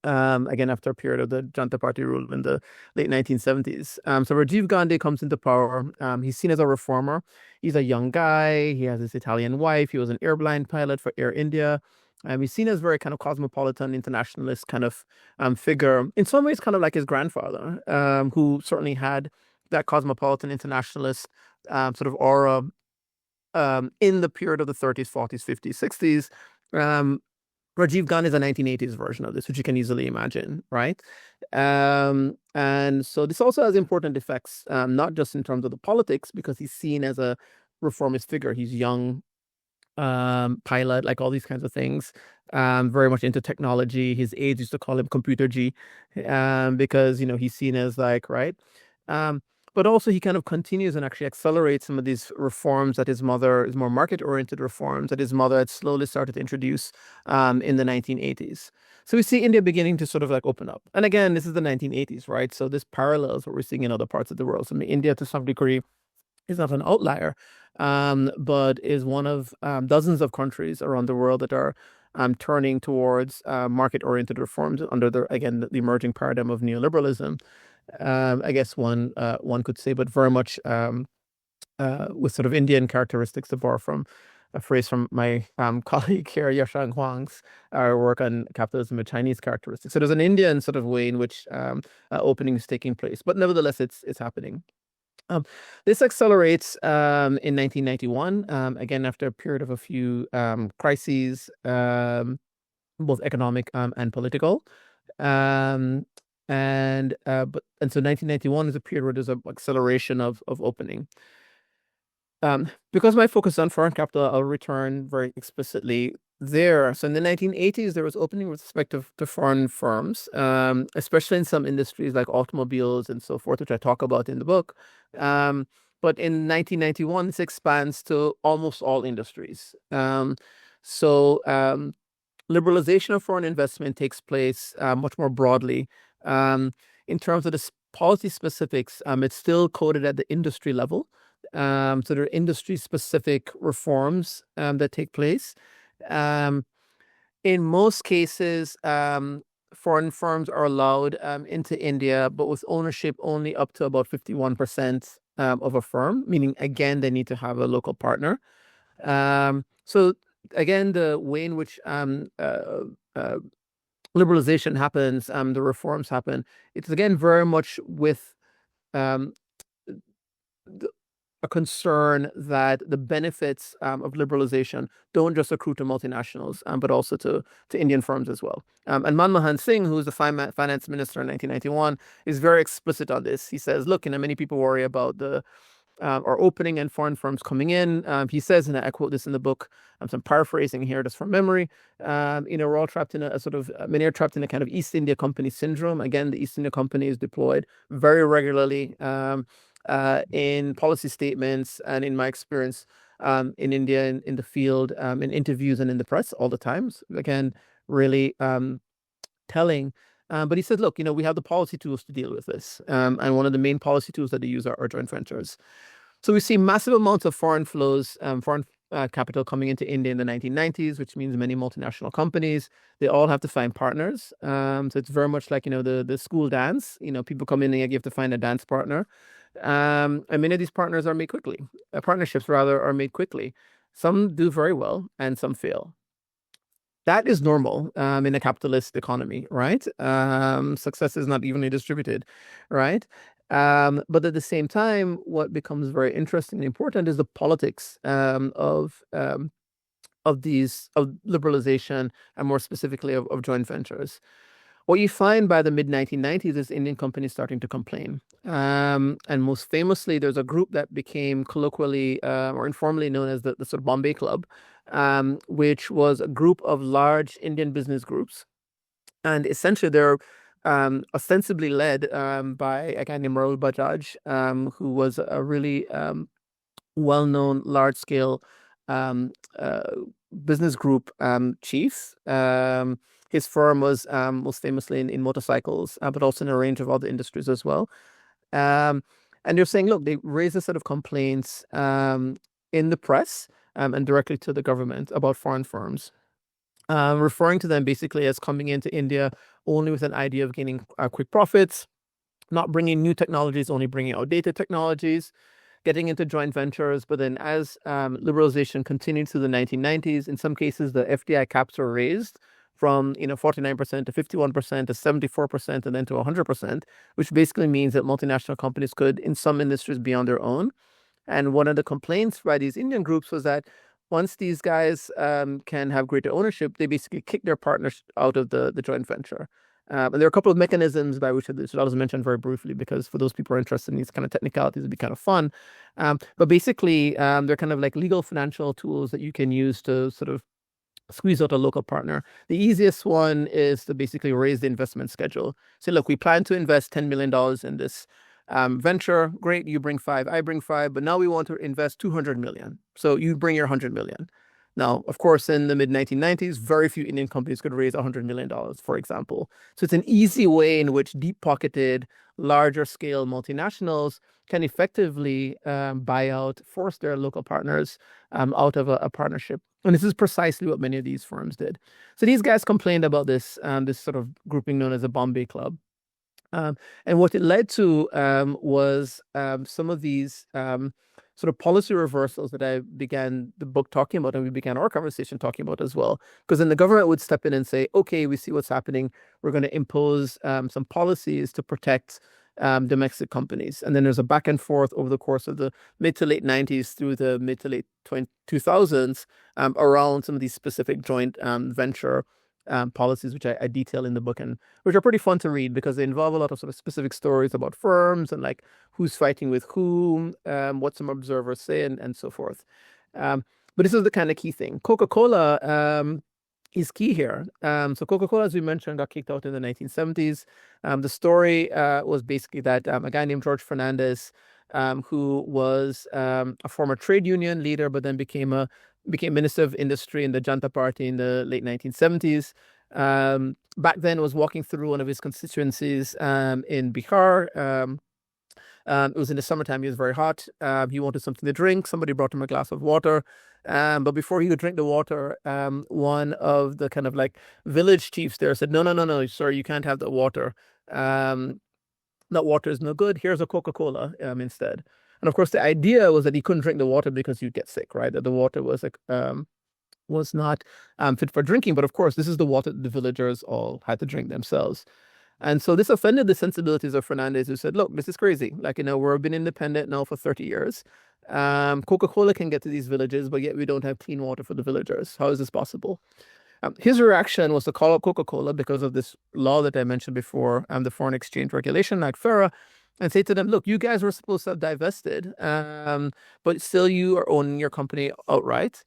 Again, after a period of the Janata Party rule in the late 1970s. So Rajiv Gandhi comes into power. He's seen as a reformer. He's a young guy. He has his Italian wife. He was an airline pilot for Air India. He's seen as very kind of cosmopolitan, internationalist kind of figure. In some ways, kind of like his grandfather, who certainly had that cosmopolitan, internationalist sort of aura in the period of the 30s, 40s, 50s, 60s. Rajiv Gandhi is a 1980s version of this, which you can easily imagine, right? And so this also has important effects, not just in terms of the politics, because he's seen as a reformist figure. He's young, pilot, like all these kinds of things, very much into technology. His aides used to call him Computer G, because, he's seen as like, right? But also he kind of continues and actually accelerates some of these reforms that his more market-oriented reforms that his mother had slowly started to introduce in the 1980s. So we see India beginning to sort of like open up. And again, this is the 1980s, right? So this parallels what we're seeing in other parts of the world. So India, to some degree, is not an outlier, but is one of dozens of countries around the world that are turning towards market-oriented reforms under the emerging paradigm of neoliberalism. I guess one could say, but very much with sort of Indian characteristics to borrow from a phrase from my colleague here, Yashang Huang's work on capitalism with Chinese characteristics. So there's an Indian sort of way in which opening is taking place, but nevertheless, it's happening. This accelerates in 1991, again after a period of a few crises, both economic and political. And so 1991 is a period where there's an acceleration of opening. Because my focus is on foreign capital, I'll return very explicitly there. So in the 1980s, there was opening with respect to foreign firms, especially in some industries like automobiles and so forth, which I talk about in the book. But in 1991, this expands to almost all industries. So liberalization of foreign investment takes place much more broadly. In terms of the policy specifics, it's still coded at the industry level. So there are industry-specific reforms that take place. In most cases, foreign firms are allowed into India, but with ownership only up to about 51% of a firm, meaning, again, they need to have a local partner. So, again, the way in which liberalization happens, the reforms happen, it's, again, very much with a concern that the benefits of liberalization don't just accrue to multinationals, but also to Indian firms as well. And Manmohan Singh, who was the finance minister in 1991, is very explicit on this. He says, look, many people worry about our opening and foreign firms coming in. He says, and I quote this in the book, so I'm paraphrasing here just from memory, we're all trapped in many are trapped in a kind of East India Company syndrome. Again, the East India Company is deployed very regularly in policy statements and, in my experience, in India, in the field, in interviews and in the press all the time. So, again, really telling. But he said, look, we have the policy tools to deal with this. And one of the main policy tools that they use are joint ventures. So we see massive amounts of foreign flows, foreign capital coming into India in the 1990s, which means many multinational companies, they all have to find partners. So it's very much like, the school dance. People come in and you have to find a dance partner. And many of these partners are made quickly. Partnerships, rather, are made quickly. Some do very well and some fail. That is normal in a capitalist economy, right? Success is not evenly distributed, right? But at the same time, what becomes very interesting and important is the politics of liberalization and, more specifically, of joint ventures. What you find by the mid-1990s is Indian companies starting to complain. And most famously, there's a group that became colloquially or informally known as the sort of Bombay Club, which was a group of large Indian business groups. And essentially, they're ostensibly led by a guy named Rahul Bajaj, who was a really well-known, large-scale business group chief. His firm was most famously in motorcycles, but also in a range of other industries as well. And they're saying, look, they raised a set of complaints in the press and directly to the government about foreign firms, referring to them basically as coming into India only with an idea of gaining quick profits, not bringing new technologies, only bringing outdated technologies, getting into joint ventures. But then as liberalization continued through the 1990s, in some cases, the FDI caps were raised from 49% to 51% to 74% and then to 100%, which basically means that multinational companies could, in some industries, be on their own. And one of the complaints by these Indian groups was that once these guys can have greater ownership, they basically kick their partners out of the joint venture. And there are a couple of mechanisms by which this was mentioned very briefly, because for those people who are interested in these kind of technicalities, it'd be kind of fun. But basically, they're kind of like legal financial tools that you can use to sort of squeeze out a local partner. The easiest one is to basically raise the investment schedule. Say, look, we plan to invest $10 million in this venture. Great, you bring 5, I bring 5, but now we want to invest 200 million. So you bring your 100 million. Now, of course, in the mid-1990s, very few Indian companies could raise $100 million, for example. So it's an easy way in which deep-pocketed, larger-scale multinationals can effectively buy out, force their local partners out of a partnership. And this is precisely what many of these firms did. So these guys complained about this sort of grouping known as a Bombay Club. And what it led to was some of these sort of policy reversals that I began the book talking about, and we began our conversation talking about as well. Because then the government would step in and say, okay, we see what's happening. We're going to impose some policies to protect domestic companies. And then there's a back and forth over the course of the mid to late 90s through the mid to late 2000s around some of these specific joint venture policies, which I detail in the book, and which are pretty fun to read because they involve a lot of sort of specific stories about firms and like who's fighting with whom, what some observers say, and so forth. But this is the kind of key thing. Coca-Cola is key here. So Coca-Cola, as we mentioned, got kicked out in the 1970s. The story was basically that a guy named George Fernandez, who was a former trade union leader, but then became Minister of Industry in the Janta Party in the late 1970s. Back then was walking through one of his constituencies in Bihar. It was in the summertime. He was very hot. He wanted something to drink. Somebody brought him a glass of water. But before he could drink the water, one of the kind of like village chiefs there said, no, sir, you can't have the water. That water is no good. Here's a Coca-Cola instead. And of course, the idea was that he couldn't drink the water because you'd get sick, right? That the water was not fit for drinking. But of course, this is the water that the villagers all had to drink themselves. And so this offended the sensibilities of Fernandez, who said, look, this is crazy. Like, we've been independent now for 30 years. Coca-Cola can get to these villages, but yet we don't have clean water for the villagers. How is this possible? His reaction was to call up Coca-Cola because of this law that I mentioned before, the Foreign Exchange Regulation Act, FERA, and say to them, look, you guys were supposed to have divested, but still you are owning your company outright.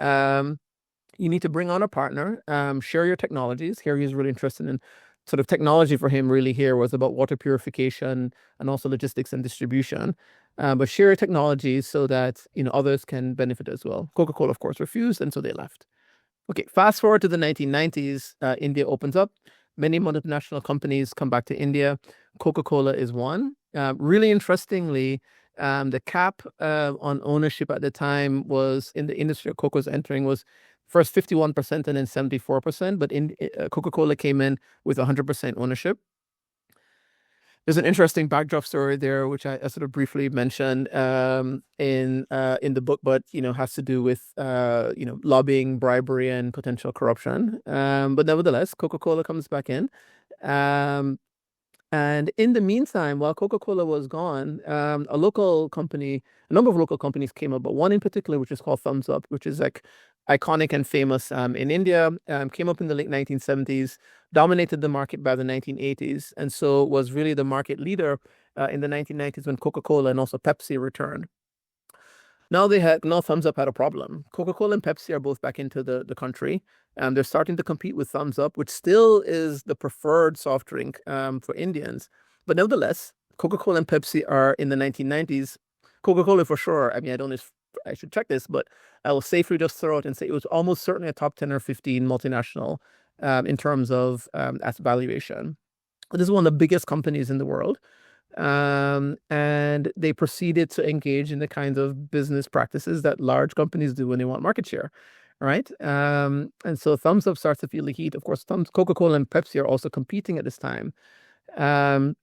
You need to bring on a partner, share your technologies. Here he's really interested in sort of technology. For him really here was about water purification and also logistics and distribution. But share your technologies so that others can benefit as well. Coca-Cola, of course, refused, and so they left. Okay, fast forward to the 1990s, India opens up. Many multinational companies come back to India. Coca-Cola is one. Really interestingly, the cap on ownership at the time was in the industry Coca was entering was first 51% and then 74%. But Coca-Cola came in with 100% ownership. There's an interesting backdrop story there, which I sort of briefly mentioned in the book, but has to do with lobbying, bribery, and potential corruption. But nevertheless, Coca-Cola comes back in, and in the meantime, while Coca-Cola was gone, a number of local companies came up, but one in particular, which is called Thumbs Up, which is like iconic and famous in India, came up in the late 1970s, dominated the market by the 1980s, and so was really the market leader in the 1990s when Coca-Cola and also Pepsi returned. Now Thumbs Up had a problem. Coca-Cola and Pepsi are both back into the country, and they're starting to compete with Thumbs Up, which still is the preferred soft drink for Indians. But nevertheless, Coca-Cola and Pepsi are in the 1990s. Coca-Cola for sure. I mean, I should check this, but I will safely just throw it and say it was almost certainly a top 10 or 15 multinational in terms of asset valuation. This is one of the biggest companies in the world. And they proceeded to engage in the kinds of business practices that large companies do when they want market share, right? And so Thumbs Up starts to feel the heat. Of course, Coca-Cola and Pepsi are also competing at this time. And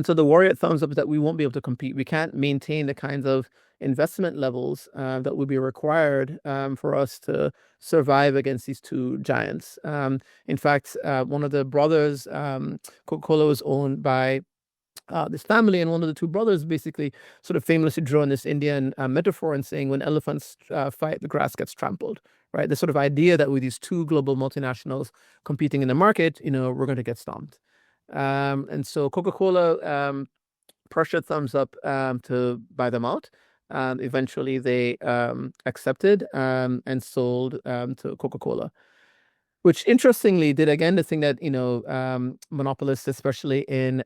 so the worry at Thumbs Up is that we won't be able to compete. We can't maintain the kinds of investment levels that would be required for us to survive against these two giants. In fact, one of the brothers, Coca-Cola, was owned by this family, and one of the two brothers basically sort of famously drawing this Indian metaphor and saying, when elephants fight, the grass gets trampled, right? The sort of idea that with these two global multinationals competing in the market, we're going to get stomped. And so Coca-Cola pressured Thumbs Up to buy them out. Eventually, they accepted and sold to Coca-Cola, which interestingly did again the thing that monopolists, especially in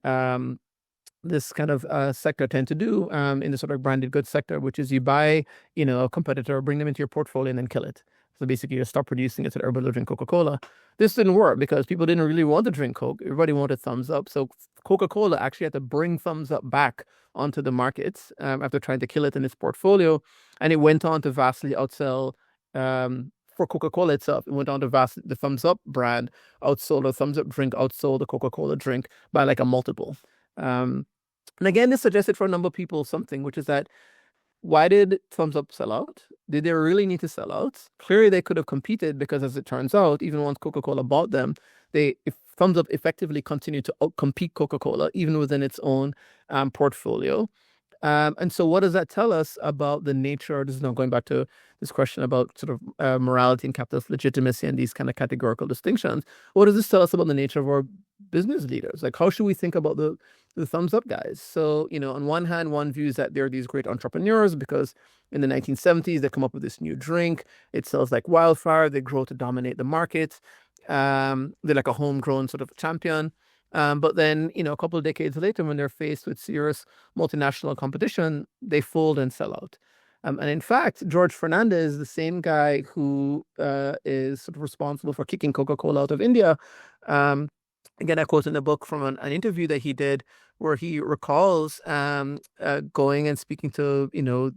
this kind of sector, tend to do in the sort of branded goods sector, which is you buy a competitor, bring them into your portfolio, and then kill it. So basically, you stop producing it so everybody will drink Coca-Cola. This didn't work because people didn't really want to drink Coke. Everybody wanted Thumbs Up. So Coca-Cola actually had to bring Thumbs Up back onto the markets after trying to kill it in its portfolio. And it went on to vastly outsell, for Coca-Cola itself, it went on to the Thumbs Up brand outsold, a Thumbs Up drink outsold the Coca-Cola drink by like a multiple. And again, this suggested for a number of people something, which is that why did Thumbs Up sell out? Did they really need to sell out? Clearly, they could have competed because, as it turns out, even once Coca-Cola bought them, Thumbs Up effectively continued to outcompete Coca-Cola, even within its own portfolio. And so what does that tell us about the nature? This is now going back to this question about sort of morality and capitalist legitimacy and these kind of categorical distinctions. What does this tell us about the nature of our business leaders? Like, how should we think about the Thumbs Up guys? So, on one hand, one views that they're these great entrepreneurs because in the 1970s, they come up with this new drink. It sells like wildfire. They grow to dominate the market. They're like a homegrown sort of champion. But then, a couple of decades later, when they're faced with serious multinational competition, they fold and sell out. And in fact, George Fernandez, the same guy who is sort of responsible for kicking Coca-Cola out of India, again, I quote in the book from an interview that he did where he recalls going and speaking to,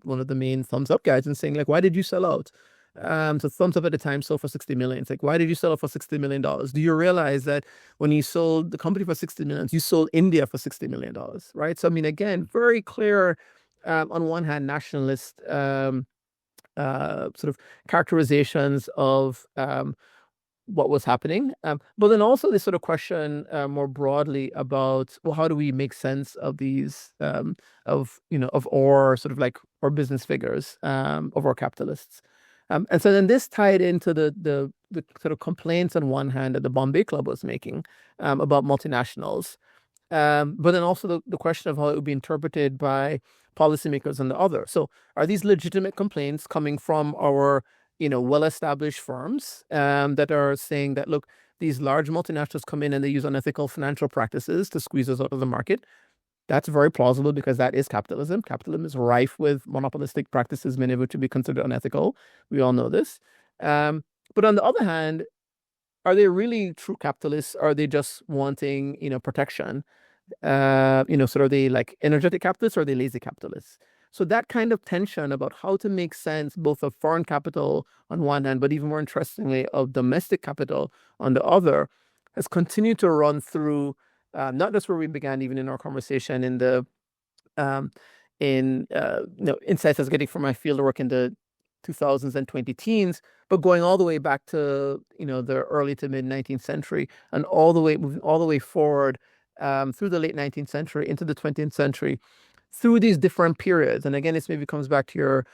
one of the main Thumbs Up guys and saying, like, why did you sell out? So Thumbs Up at the time sold for $60 million. It's like, why did you sell it for $60 million? Do you realize that when you sold the company for $60 million, you sold India for $60 million, right? So, I mean, again, very clear, on one hand, nationalist sort of characterizations of what was happening. But then also this sort of question more broadly about, well, how do we make sense of these, of our sort of like our business figures, of our capitalists. And so then this tied into the sort of complaints on one hand that the Bombay Club was making about multinationals, but then also the question of how it would be interpreted by policymakers on the other. So are these legitimate complaints coming from our well-established firms that are saying that, look, these large multinationals come in and they use unethical financial practices to squeeze us out of the market? That's very plausible because that is capitalism. Capitalism is rife with monopolistic practices, many of which would be considered unethical. We all know this. But on the other hand, are they really true capitalists? Or are they just wanting, protection? So are they like energetic capitalists or are they lazy capitalists? So that kind of tension about how to make sense both of foreign capital on one hand, but even more interestingly, of domestic capital on the other, has continued to run through not just where we began, even in our conversation in the insights I was getting from my fieldwork in the 2000s and 2010s, but going all the way back to the early to mid 19th century and moving all the way forward through the late 19th century into the 20th century, through these different periods. And again, this maybe comes back to your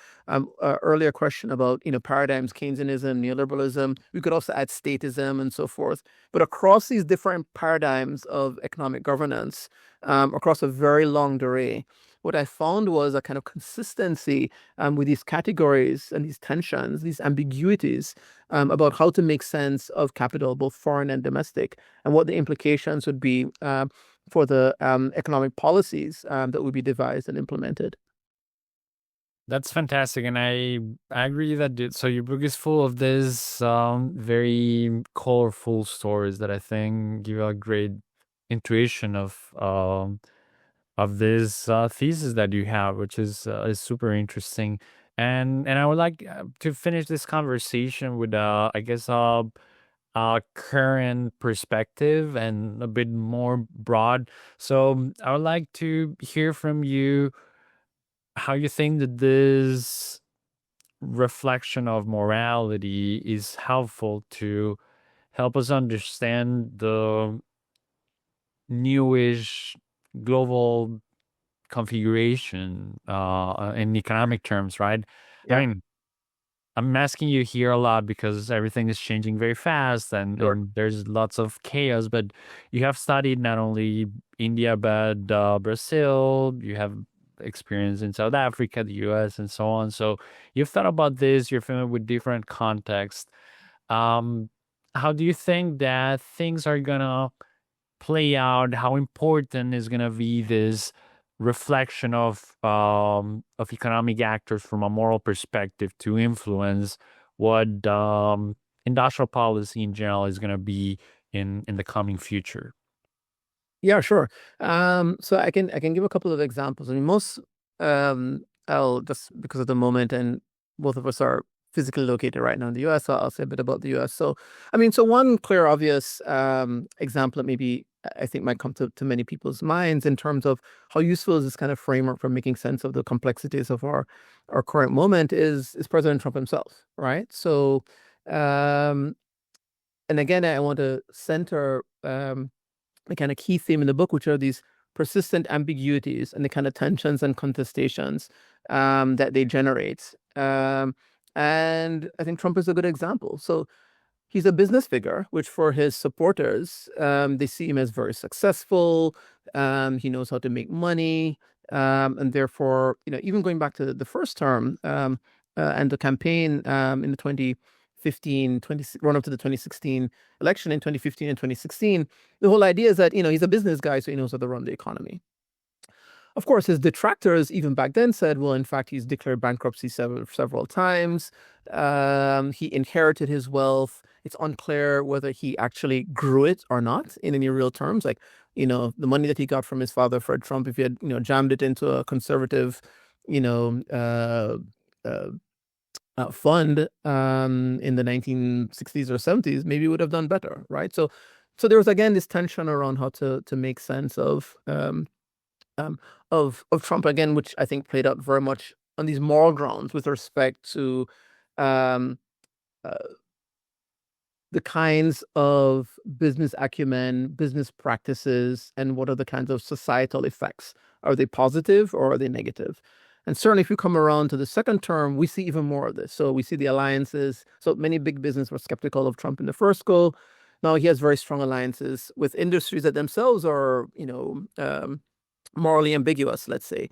earlier question about paradigms, Keynesianism, neoliberalism. We could also add statism and so forth. But across these different paradigms of economic governance, across a very long durée, what I found was a kind of consistency with these categories and these tensions, these ambiguities about how to make sense of capital, both foreign and domestic, and what the implications would be for the economic policies that would be devised and implemented. That's fantastic, and I agree that so your book is full of these very colorful stories that I think give a great intuition of this thesis that you have, which is super interesting. And I would like to finish this conversation with I guess a current perspective and a bit more broad. So I would like to hear from you how you think that this reflection of morality is helpful to help us understand the newish global configuration in economic terms, right? Yeah. I mean, I'm asking you here a lot because everything is changing very fast and there's lots of chaos, but you have studied not only India, but Brazil, you have experience in South Africa, the US, and so on. So you've thought about this, you're familiar with different contexts. How do you think that things are gonna play out? How important is gonna be this reflection of economic actors from a moral perspective to influence what industrial policy in general is going to be in the coming future? Yeah, sure. So I can give a couple of examples. I mean, I'll just because of the moment, and both of us are physically located right now in the U.S., so I'll say a bit about the U.S. So, I mean, so one clear, obvious example that maybe I think might come to many people's minds in terms of how useful is this kind of framework for making sense of the complexities of our current moment is President Trump himself, right? So, and again, I want to center the kind of key theme in the book, which are these persistent ambiguities and the kind of tensions and contestations that they generate. And I think Trump is a good example. So he's a business figure, which for his supporters, they see him as very successful. He knows how to make money. And therefore, even going back to the first term and the campaign in the 2015, run up to the 2016 election in 2015 and 2016, the whole idea is that, he's a business guy, so he knows how to run the economy. Of course, his detractors even back then said, well, in fact, he's declared bankruptcy several times. He inherited his wealth. It's unclear whether he actually grew it or not in any real terms. Like, the money that he got from his father, Fred Trump, if he had, jammed it into a conservative, fund in the 1960s or 70s, maybe would have done better, right? So there was again this tension around how to make sense of Trump again, which I think played out very much on these moral grounds with respect to the kinds of business acumen, business practices, and what are the kinds of societal effects? Are they positive or are they negative? And certainly if you come around to the second term, we see even more of this. So we see the alliances. So many big business were skeptical of Trump in the first go. Now he has very strong alliances with industries that themselves are, morally ambiguous, let's say.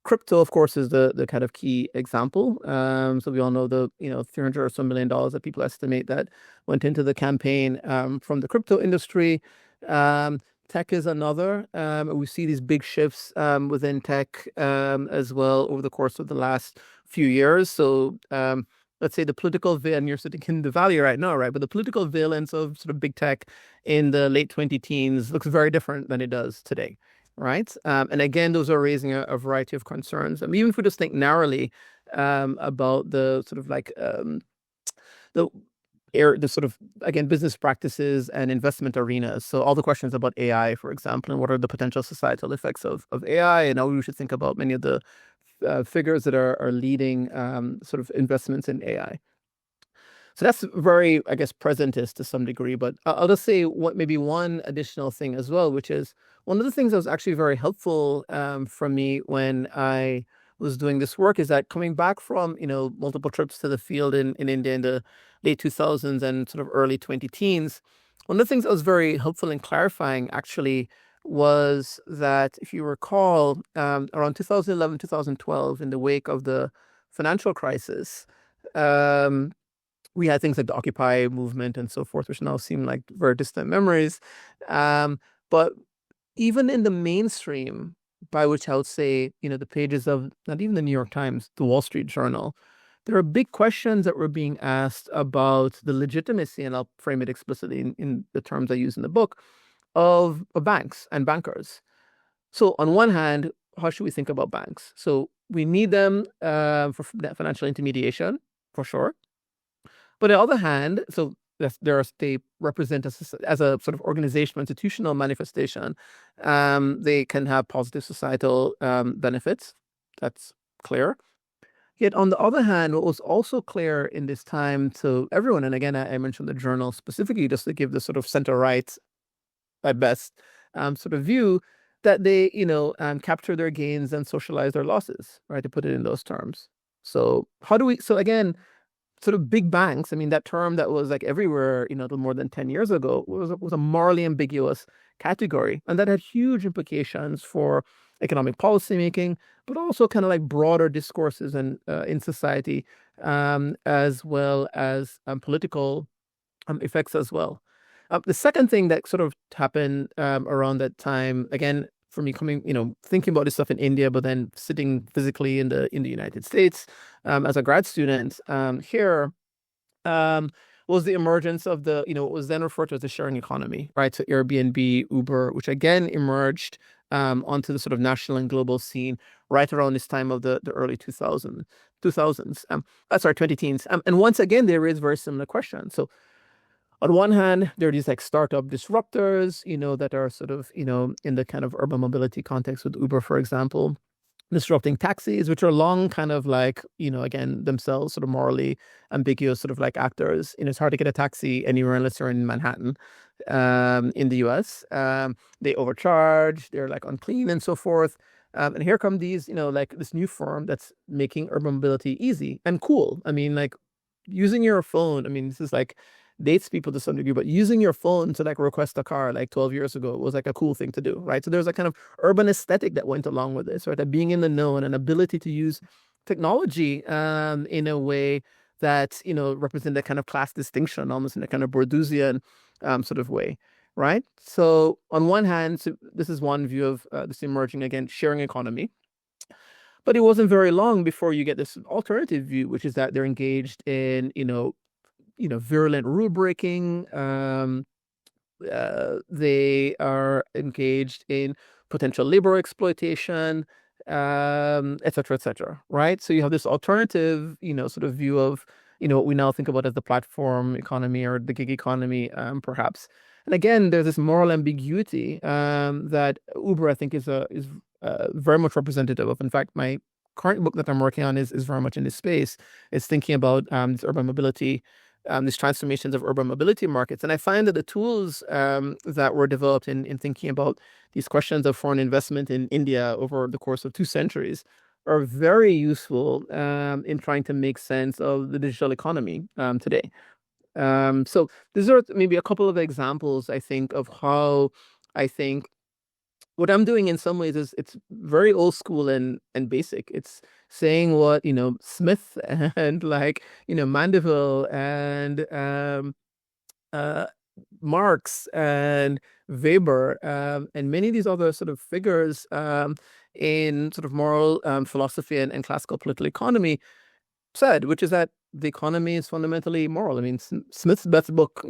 Crypto, of course, is the kind of key example. So we all know the $300 or so million that people estimate that went into the campaign from the crypto industry. Tech is another. We see these big shifts within tech as well over the course of the last few years. So let's say the political and you're sitting in the valley right now, right? But the political valence of sort of big tech in the late 2010s looks very different than it does today. Right. And again, those are raising a variety of concerns. I mean, even if we just think narrowly about the sort of like the sort of, again, business practices and investment arenas. So all the questions about AI, for example, and what are the potential societal effects of AI, and how we should think about many of the figures that are leading sort of investments in AI. So that's very, I guess, presentist to some degree. But I'll just say maybe one additional thing as well, which is one of the things that was actually very helpful for me when I was doing this work is that coming back from, multiple trips to the field in India in the late 2000s and sort of early 2010s, one of the things that was very helpful in clarifying actually was that if you recall, around 2011, 2012, in the wake of the financial crisis, we had things like the Occupy movement and so forth, which now seem like very distant memories. But even in the mainstream, by which I would say, the pages of not even the New York Times, the Wall Street Journal, there are big questions that were being asked about the legitimacy, and I'll frame it explicitly in the terms I use in the book, of banks and bankers. So on one hand, how should we think about banks? So we need them for financial intermediation, for sure. But on the other hand, so they represent as a sort of organizational, institutional manifestation. They can have positive societal benefits. That's clear. Yet on the other hand, what was also clear in this time to everyone, and again, I mentioned the journal specifically just to give the sort of center-right, at best, sort of view, that they, capture their gains and socialize their losses, right? To put it in those terms. So again, sort of big banks, I mean, that term that was like everywhere, more than 10 years ago was a morally ambiguous category. And that had huge implications for economic policy making, but also kind of like broader discourses in society, as well as political effects as well. The second thing that sort of happened around that time, again, for me thinking about this stuff in India, but then sitting physically in the United States as a grad student here, was the emergence of what was then referred to as the sharing economy, right? So Airbnb, Uber, which again emerged onto the sort of national and global scene right around this time of the early 2000s, 20 teens. And once again, they raise very similar questions. So on one hand, there are these like startup disruptors, that are sort of, in the kind of urban mobility context with Uber, for example, disrupting taxis, which are long kind of like, again, themselves sort of morally ambiguous sort of like actors. It's hard to get a taxi anywhere unless you're in Manhattan, in the US. They overcharge, they're like unclean and so forth. And here come these, like this new firm that's making urban mobility easy and cool. I mean, like using your phone, I mean, this is like dates people to some degree, but using your phone to like request a car like 12 years ago was like a cool thing to do, right? So there's a kind of urban aesthetic that went along with this, right? That being in the know and an ability to use technology in a way that, represent that kind of class distinction, almost in a kind of Bourdieusian sort of way, right? So on one hand, so this is one view of this emerging, again, sharing economy. But it wasn't very long before you get this alternative view, which is that they're engaged in, virulent rule breaking. They are engaged in potential labor exploitation, et cetera, right? So you have this alternative, sort of view of, what we now think about as the platform economy or the gig economy, perhaps. And again, there's this moral ambiguity that Uber, I think, is very much representative of. In fact, my current book that I'm working on is very much in this space. It's thinking about this urban mobility, these transformations of urban mobility markets. And I find that the tools that were developed in thinking about these questions of foreign investment in India over the course of 2 centuries are very useful in trying to make sense of the digital economy today. So these are maybe a couple of examples, I think, of how I think what I'm doing in some ways is it's very old school and basic. It's saying what, Smith and like, Mandeville and Marx and Weber and many of these other sort of figures in sort of moral philosophy and classical political economy said, which is that the economy is fundamentally moral. I mean, Smith's best book,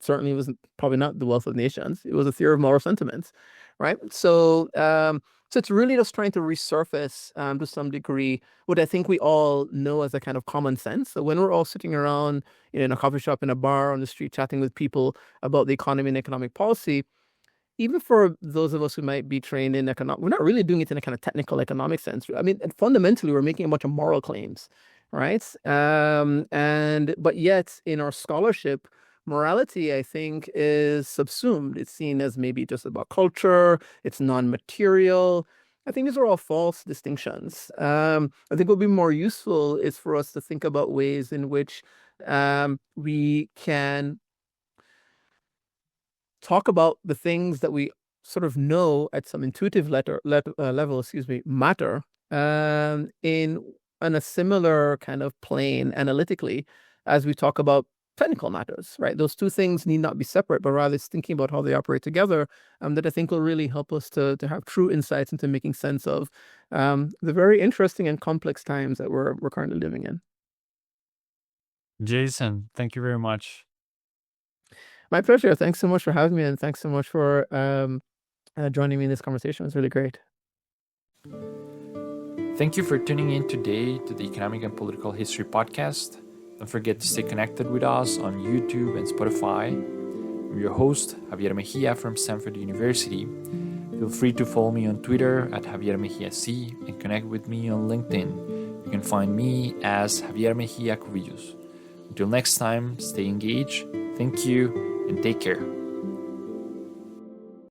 certainly was probably not The Wealth of Nations. It was a theory of moral sentiments, right? So, so it's really just trying to resurface to some degree what I think we all know as a kind of common sense. So when we're all sitting around in a coffee shop, in a bar, on the street, chatting with people about the economy and economic policy, even for those of us who might be trained in economics, we're not really doing it in a kind of technical economic sense. I mean, fundamentally, we're making a bunch of moral claims, right? But yet in our scholarship, morality, I think, is subsumed. It's seen as maybe just about culture. It's non-material. I think these are all false distinctions. I think what would be more useful is for us to think about ways in which we can talk about the things that we sort of know at some intuitive level, matter in a similar kind of plane analytically as we talk about technical matters, right? Those two things need not be separate, but rather it's thinking about how they operate together that I think will really help us to have true insights into making sense of the very interesting and complex times that we're currently living in. Jason, thank you very much. My pleasure. Thanks so much for having me, and thanks so much for joining me in this conversation. It was really great. Thank you for tuning in today to the Economic and Political History Podcast. Don't forget to stay connected with us on YouTube and Spotify. I'm your host, Javier Mejia from Stanford University. Feel free to follow me on Twitter at Javier Mejia C and connect with me on LinkedIn. You can find me as Javier Mejia Cubillos. Until next time, stay engaged, thank you, and take care.